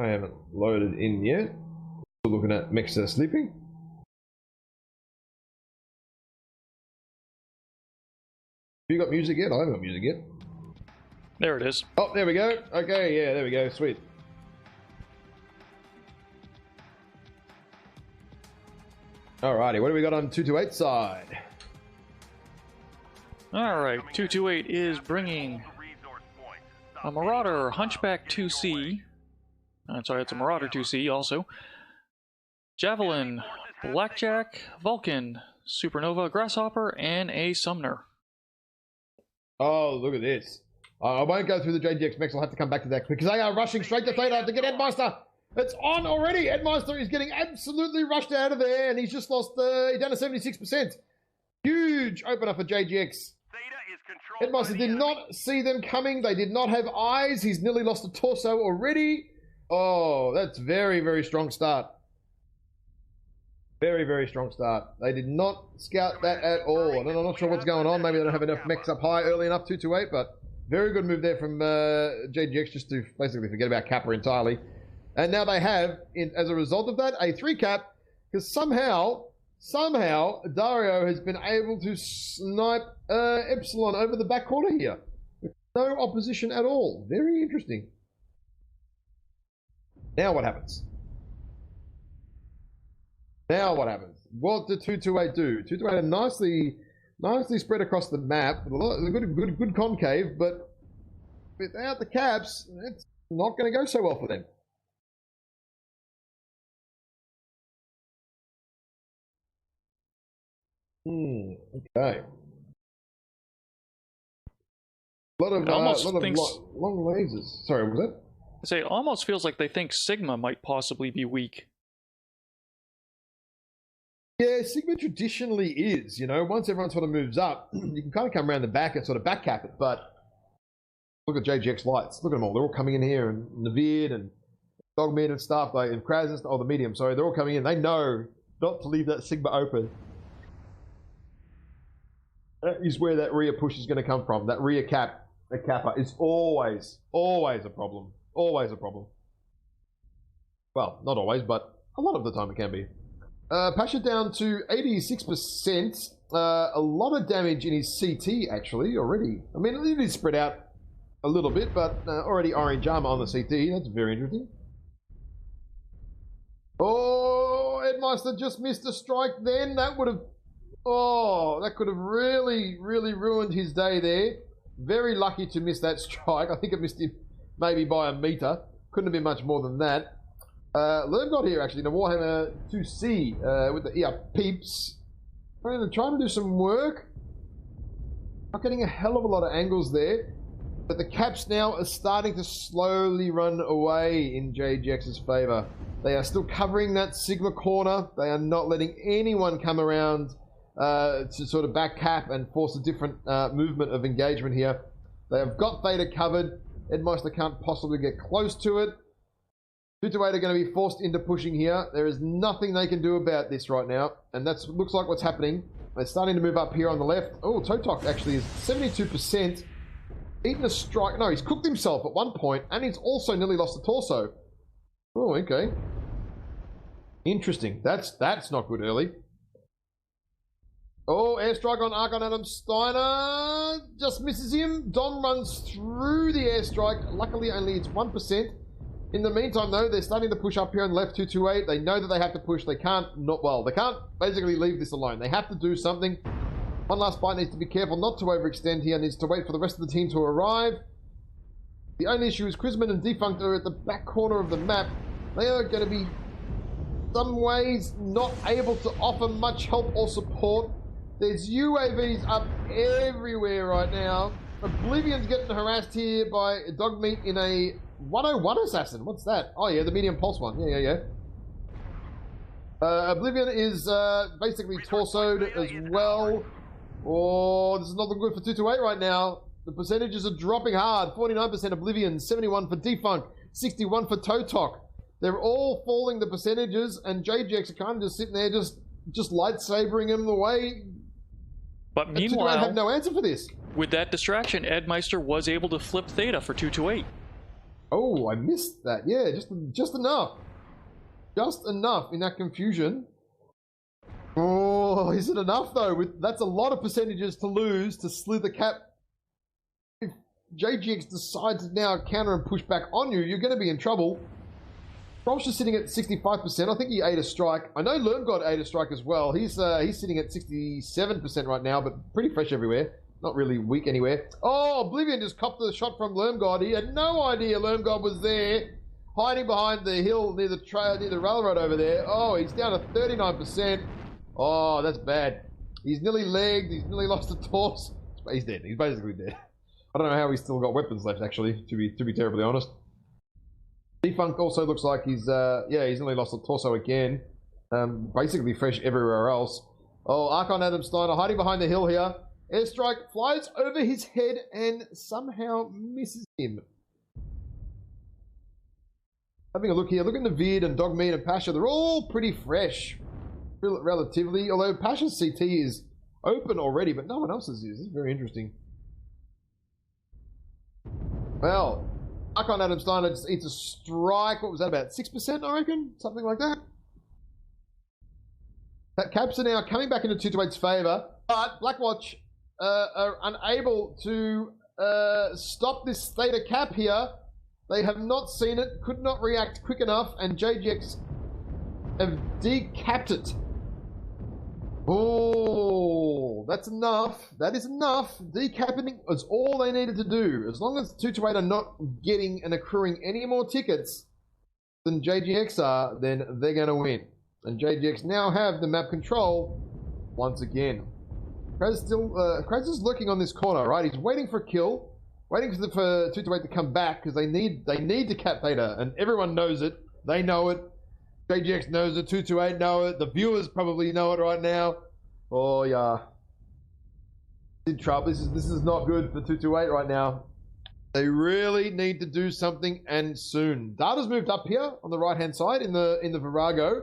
Speaker 1: I haven't loaded in yet. Still looking at Mixer sleeping. Have you got music yet? I haven't got music yet.
Speaker 2: There it is.
Speaker 1: Oh, there we go. Okay, yeah, there we go. Sweet. Alrighty, what do we got on 228 side?
Speaker 2: Alright, 228 is bringing a Marauder Hunchback 2C. I'm sorry, it's a Marauder 2C also. Javelin, Blackjack, Vulcan, Supernova, Grasshopper, and a Sumner.
Speaker 1: Oh, look at this. I won't go through the JGX mechs. I'll have to come back to that because they are rushing straight to Theta to get Edmeister. It's on already. Edmeister is getting absolutely rushed out of there, and he's just lost. He's down to 76%. Huge opener for JGX. Edmeister did not see them coming. They did not have eyes. He's nearly lost a torso already. Oh, that's very, very strong start. Very, very strong start. They did not scout that at all. I'm not sure what's going on. Maybe they don't have enough mechs up high early enough, 228, but very good move there from JGX just to basically forget about Kappa entirely. And now they have, as a result of that, a 3 cap, because somehow Dario has been able to snipe Epsilon over the back corner here. No opposition at all. Very interesting. Now what happens? Now what happens? What did 228 do? 228 nicely spread across the map. Good concave, but without the caps, it's not going to go so well for them. Okay. A lot of long lasers. Sorry, was that?
Speaker 2: I say, it almost feels like they think Sigma might possibly be weak.
Speaker 1: Yeah, Sigma traditionally is. You know, once everyone sort of moves up, you can kind of come around the back and sort of back cap it. But look at JGX lights. Look at them all. They're all coming in here, and Navid and Dogmeat and stuff, and Kraz and stuff. Oh, the medium. Sorry, they're all coming in. They know not to leave that Sigma open. That is where that rear push is going to come from. That rear cap, the kappa, is always a problem. Always a problem. Well, not always, but a lot of the time it can be. Pasha down to 86%. A lot of damage in his CT, actually, already. I mean, it is spread out a little bit, but already orange armor on the CT. That's very interesting. Oh, Edmeister just missed a strike then. That would have... Oh, that could have really, really ruined his day there. Very lucky to miss that strike. I think it missed him maybe by a meter. Couldn't have been much more than that. Lerm got here actually in a Warhammer 2C with the ER peeps. Trying to do some work. Not getting a hell of a lot of angles there. But the caps now are starting to slowly run away in JGX's favour. They are still covering that Sigma corner. They are not letting anyone come around to sort of back cap and force a different movement of engagement here. They have got Theta covered. Edmeister can't possibly get close to it. 228 are going to be forced into pushing here. There is nothing they can do about this right now. And that looks like what's happening. They're starting to move up here on the left. Oh, Totok actually is 72%. Eaten a strike. No, he's cooked himself at one point. And he's also nearly lost the torso. Oh, okay. Interesting. That's not good early. Oh, airstrike on Archon Adam Steiner. Just misses him. Dom runs through the airstrike. Luckily, only it's 1%. In the meantime, though, they're starting to push up here on the left 228. They know that they have to push. They can't they can't basically leave this alone. They have to do something. One last bite needs to be careful not to overextend here. Needs to wait for the rest of the team to arrive. The only issue is Quizman and Defunct are at the back corner of the map. They are going to be, some ways, not able to offer much help or support. There's UAVs up everywhere right now. Oblivion's getting harassed here by Dogmeat in a 101 assassin. What's that? Oh yeah, the medium pulse one. Yeah. Oblivion is basically torsoed as well. Oh, this is not looking good for 228 right now. The percentages are dropping hard. 49% Oblivion, 71 for Defunct, 61 for Totok. They're all falling the percentages, and JGX are kind of just sitting there, just lightsabering him away.
Speaker 2: But meanwhile,
Speaker 1: I have no answer for this.
Speaker 2: With that distraction, Edmeister was able to flip Theta for 228.
Speaker 1: Oh, I missed that. Yeah, just enough. Just enough in that confusion. Oh, is it enough though? That's a lot of percentages to lose to slither cap. If JGX decides to now counter and push back on you, you're going to be in trouble. Frosh is sitting at 65%. I think he ate a strike. I know Lermgod ate a strike as well. He's sitting at 67% right now, but pretty fresh everywhere. Not really weak anywhere. Oh, Oblivion just copped the shot from Lermgod. He had no idea Lermgod was there, hiding behind the hill near the railroad over there. Oh, he's down to 39%. Oh, that's bad. He's nearly legged. He's nearly lost a torso. He's dead. He's basically dead. I don't know how he's still got weapons left, actually, to be terribly honest. Defunct also looks like he's nearly lost the torso again. Basically fresh everywhere else. Oh, Archon Adam Steiner hiding behind the hill here. Airstrike flies over his head and somehow misses him. Having a look here, look at Navid and Dogmeat and Pasha. They're all pretty fresh, relatively. Although Pasha's CT is open already, but no one else's is. This is very interesting. Well, Archon Adam Steiner just eats a strike. What was that, about 6%, I reckon? Something like that. That caps are now coming back into 228's favour, but Blackwatch are unable to stop this Theta cap here. They have not seen it, could not react quick enough, and JGX have decapped it. Oh, that's enough. That is enough. Decapping is all they needed to do. As long as 228 are not getting and accruing any more tickets than JGX are, then they're going to win. And JGX now have the map control once again. Kraz is lurking on this corner, right? He's waiting for a kill, waiting for 228 to come back because they need to cap Theta, and everyone knows it. They know it. JGX knows it. 228 know it. The viewers probably know it right now. Oh yeah, in trouble. This is not good for 228 right now. They really need to do something, and soon. Data's moved up here on the right hand side in the Virago,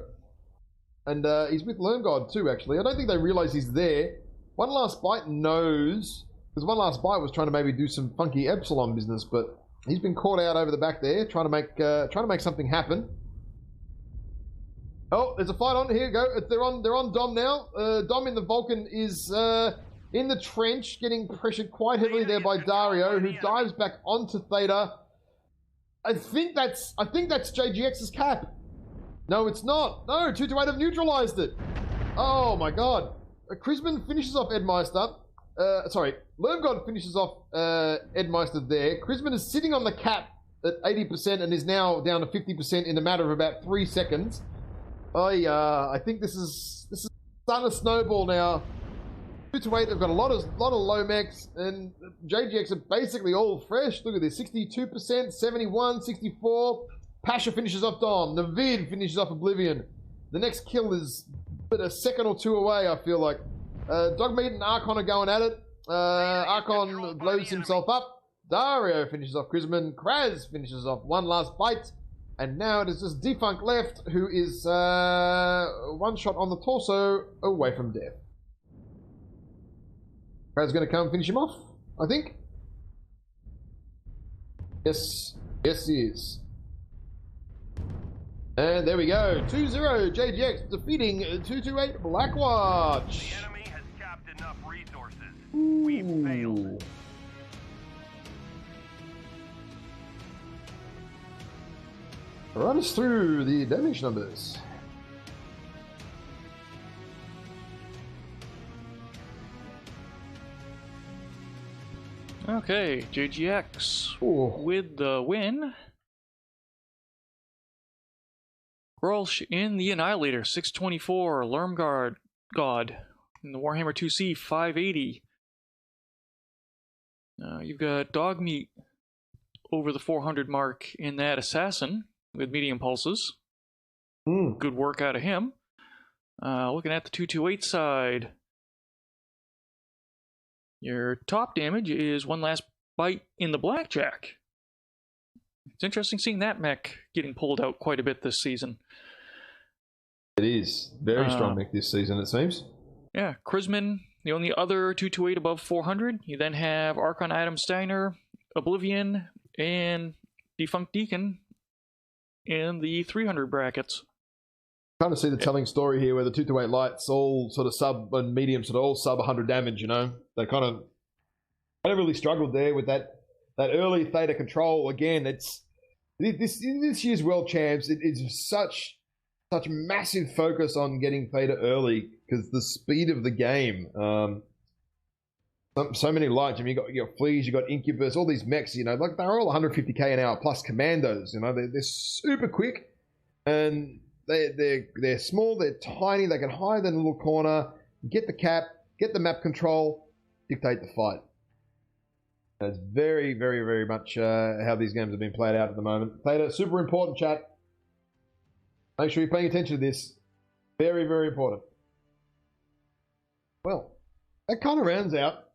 Speaker 1: and he's with Lermgod too. Actually, I don't think they realize he's there. One Last Bite knows, because One Last Bite was trying to maybe do some funky Epsilon business, but he's been caught out over the back there, trying to make something happen. Oh, there's a fight on. Here you go. They're on Dom now. Dom in the Vulcan is in the trench, getting pressured quite heavily there by Dario, who dives back onto Theta. I think that's JGX's cap. No, it's not. No, 228 have neutralized it. Oh my god. Krisman finishes off Ed Meister. Sorry, Lermgod finishes off Ed Meister there. Krisman is sitting on the cap at 80% and is now down to 50% in a matter of about 3 seconds. I think this is starting to snowball now. 2 to 8, they've got a lot of low mechs, and JGX are basically all fresh. Look at this, 62%, 71, 64. Pasha finishes off Dom. Navid finishes off Oblivion. The next kill is but a second or two away, I feel like. Dogmeat and Archon are going at it. Archon blows himself up. Dario finishes off Krisman. Kraz finishes off one last fight. And now it is just Defunct left, who is one shot on the torso away from death. Kraz going to come finish him off, I think. Yes, he is. And there we go, 2-0, JGX defeating 228 Blackwatch.
Speaker 3: The enemy has capped enough resources. We've failed.
Speaker 1: Run us through the damage numbers.
Speaker 2: Okay, JGX
Speaker 1: Ooh.
Speaker 2: with the win. Grolsch in the Annihilator, 624. Lermgard God in the Warhammer 2C, 580. You've got Dogmeat over the 400 mark in that Assassin with medium pulses. Good work out of him. Looking at the 228 side, your top damage is one last bite in the Blackjack. It's interesting seeing that mech getting pulled out quite a bit this season.
Speaker 1: It is. Very strong mech this season, it seems.
Speaker 2: Yeah, Krisman, the only other 228 above 400. You then have Archon Adam Steiner, Oblivion, and Defunct Deacon in the 300 brackets.
Speaker 1: Kind of see the telling story here where the 228 lights all sort of sub and medium sort of all sub 100 damage, you know. They kind of really struggled there with that early theta control. Again, it's this year's world champs, it is such massive focus on getting theta early because the speed of the game. So many lights. I mean, you got Fleas, you got Incubus, all these mechs, you know, like they're all 150k an hour plus commandos, you know, they're super quick and they're small, they're tiny, they can hide in a little corner, get the cap, get the map control, dictate the fight. That's very, very, very much how these games have been played out at the moment. Theta, super important, chat. Make sure you're paying attention to this. Very, very important. Well, that kind of rounds out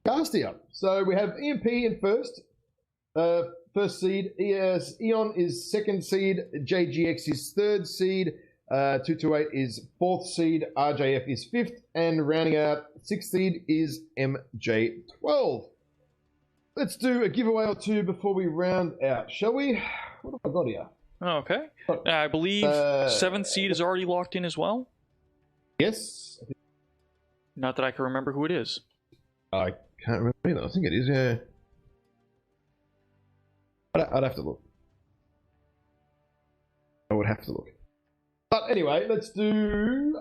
Speaker 1: Castia. So we have EMP in first seed. Eon is second seed. JGX is third seed. 228 is fourth seed. RJF is fifth. And rounding out sixth seed is MJ12. Let's do a giveaway or two before we round out, shall we? What have I got here?
Speaker 2: Okay. I believe 7th seed is already locked in as well.
Speaker 1: Yes.
Speaker 2: Not that I can remember who it is.
Speaker 1: I can't remember either. I think it is, yeah. I'd have to look. I would have to look. But anyway, let's do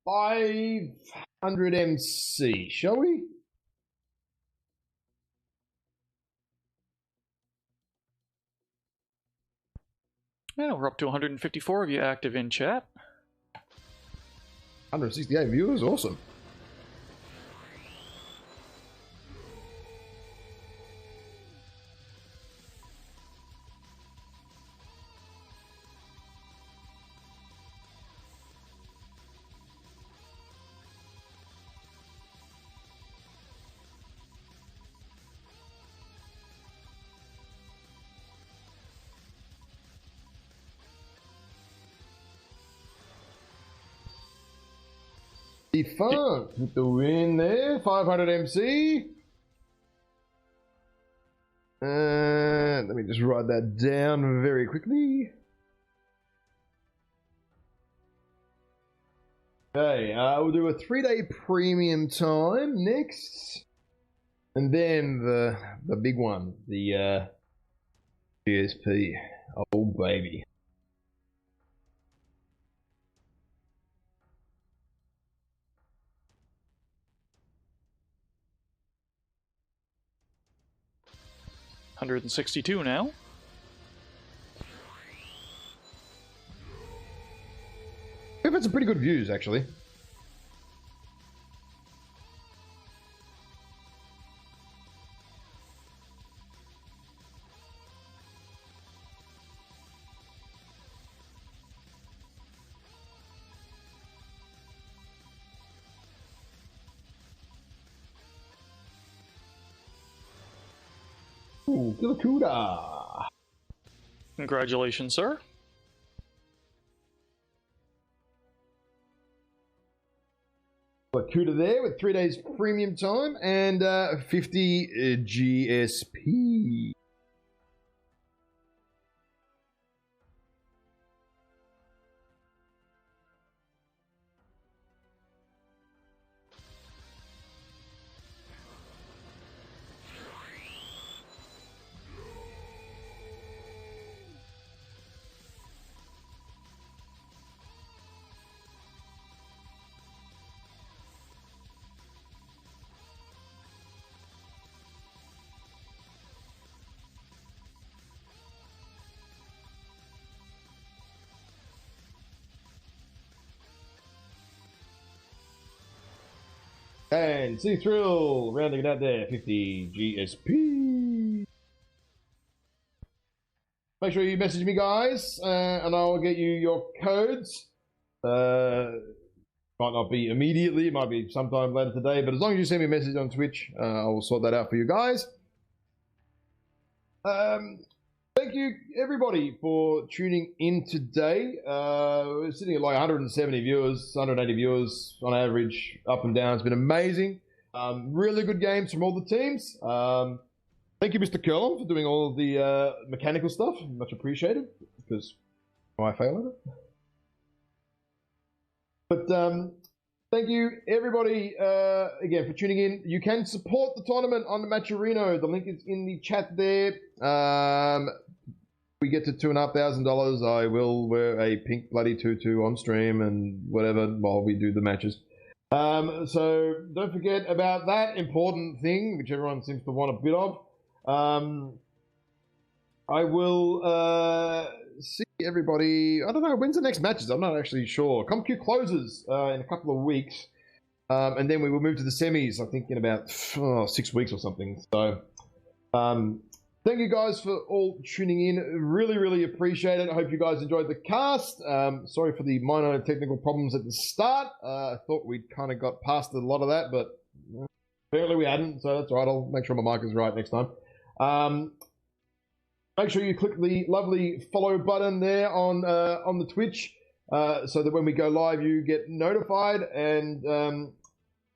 Speaker 1: 500 MC, shall we?
Speaker 2: Yeah, we're up to 154 of you active in chat.
Speaker 1: 168 viewers, awesome. Defunct with the win there, 500 MC. And let me just write that down very quickly. Okay, we'll do a 3-day premium time next. And then the big one, the GSP. Oh, baby.
Speaker 2: 162 now.
Speaker 1: We've had some pretty good views, actually. Ooh, Kilakuda.
Speaker 2: Congratulations, sir.
Speaker 1: Kilakuda there with 3 days premium time and 50 GSP. And Sea Thrill rounding it out there, 50 GSP. Make sure you message me, guys, and I'll get you your codes. Might not be immediately, it might be sometime later today, but as long as you send me a message on Twitch, I will sort that out for you guys. Thank you, everybody, for tuning in today. We're sitting at like 170 viewers, 180 viewers on average, up and down. It's been amazing. Really good games from all the teams. Thank you, Mr. Curlon, for doing all of the mechanical stuff. Much appreciated, because I fail at it. But thank you, everybody, again, for tuning in. You can support the tournament on the Matcherino. The link is in the chat there. We get to $2,500. I will wear a pink bloody tutu on stream and whatever while we do the matches. So don't forget about that important thing, which everyone seems to want a bit of. I will see everybody. I don't know, when's the next matches? I'm not actually sure. ComQ closes in a couple of weeks. And then we will move to the semis, I think, in about 6 weeks or something. So thank you guys for all tuning in. Really, really appreciate it. I hope you guys enjoyed the cast. Sorry for the minor technical problems at the start. I thought we'd kind of got past a lot of that, but apparently we hadn't, so that's all right. I'll make sure my mic is right next time. Make sure you click the lovely follow button there on the Twitch so that when we go live you get notified, and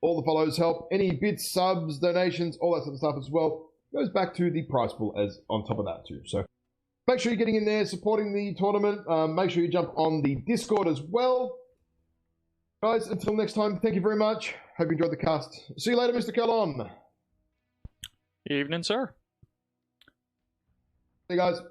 Speaker 1: all the follows help. Any bits, subs, donations, all that sort of stuff as well goes back to the prize pool as on top of that too. So make sure you're getting in there, supporting the tournament. Make sure you jump on the Discord as well. Guys, until next time, thank you very much. Hope you enjoyed the cast. See you later, Mr. Kellon.
Speaker 2: Evening, sir.
Speaker 1: See you guys.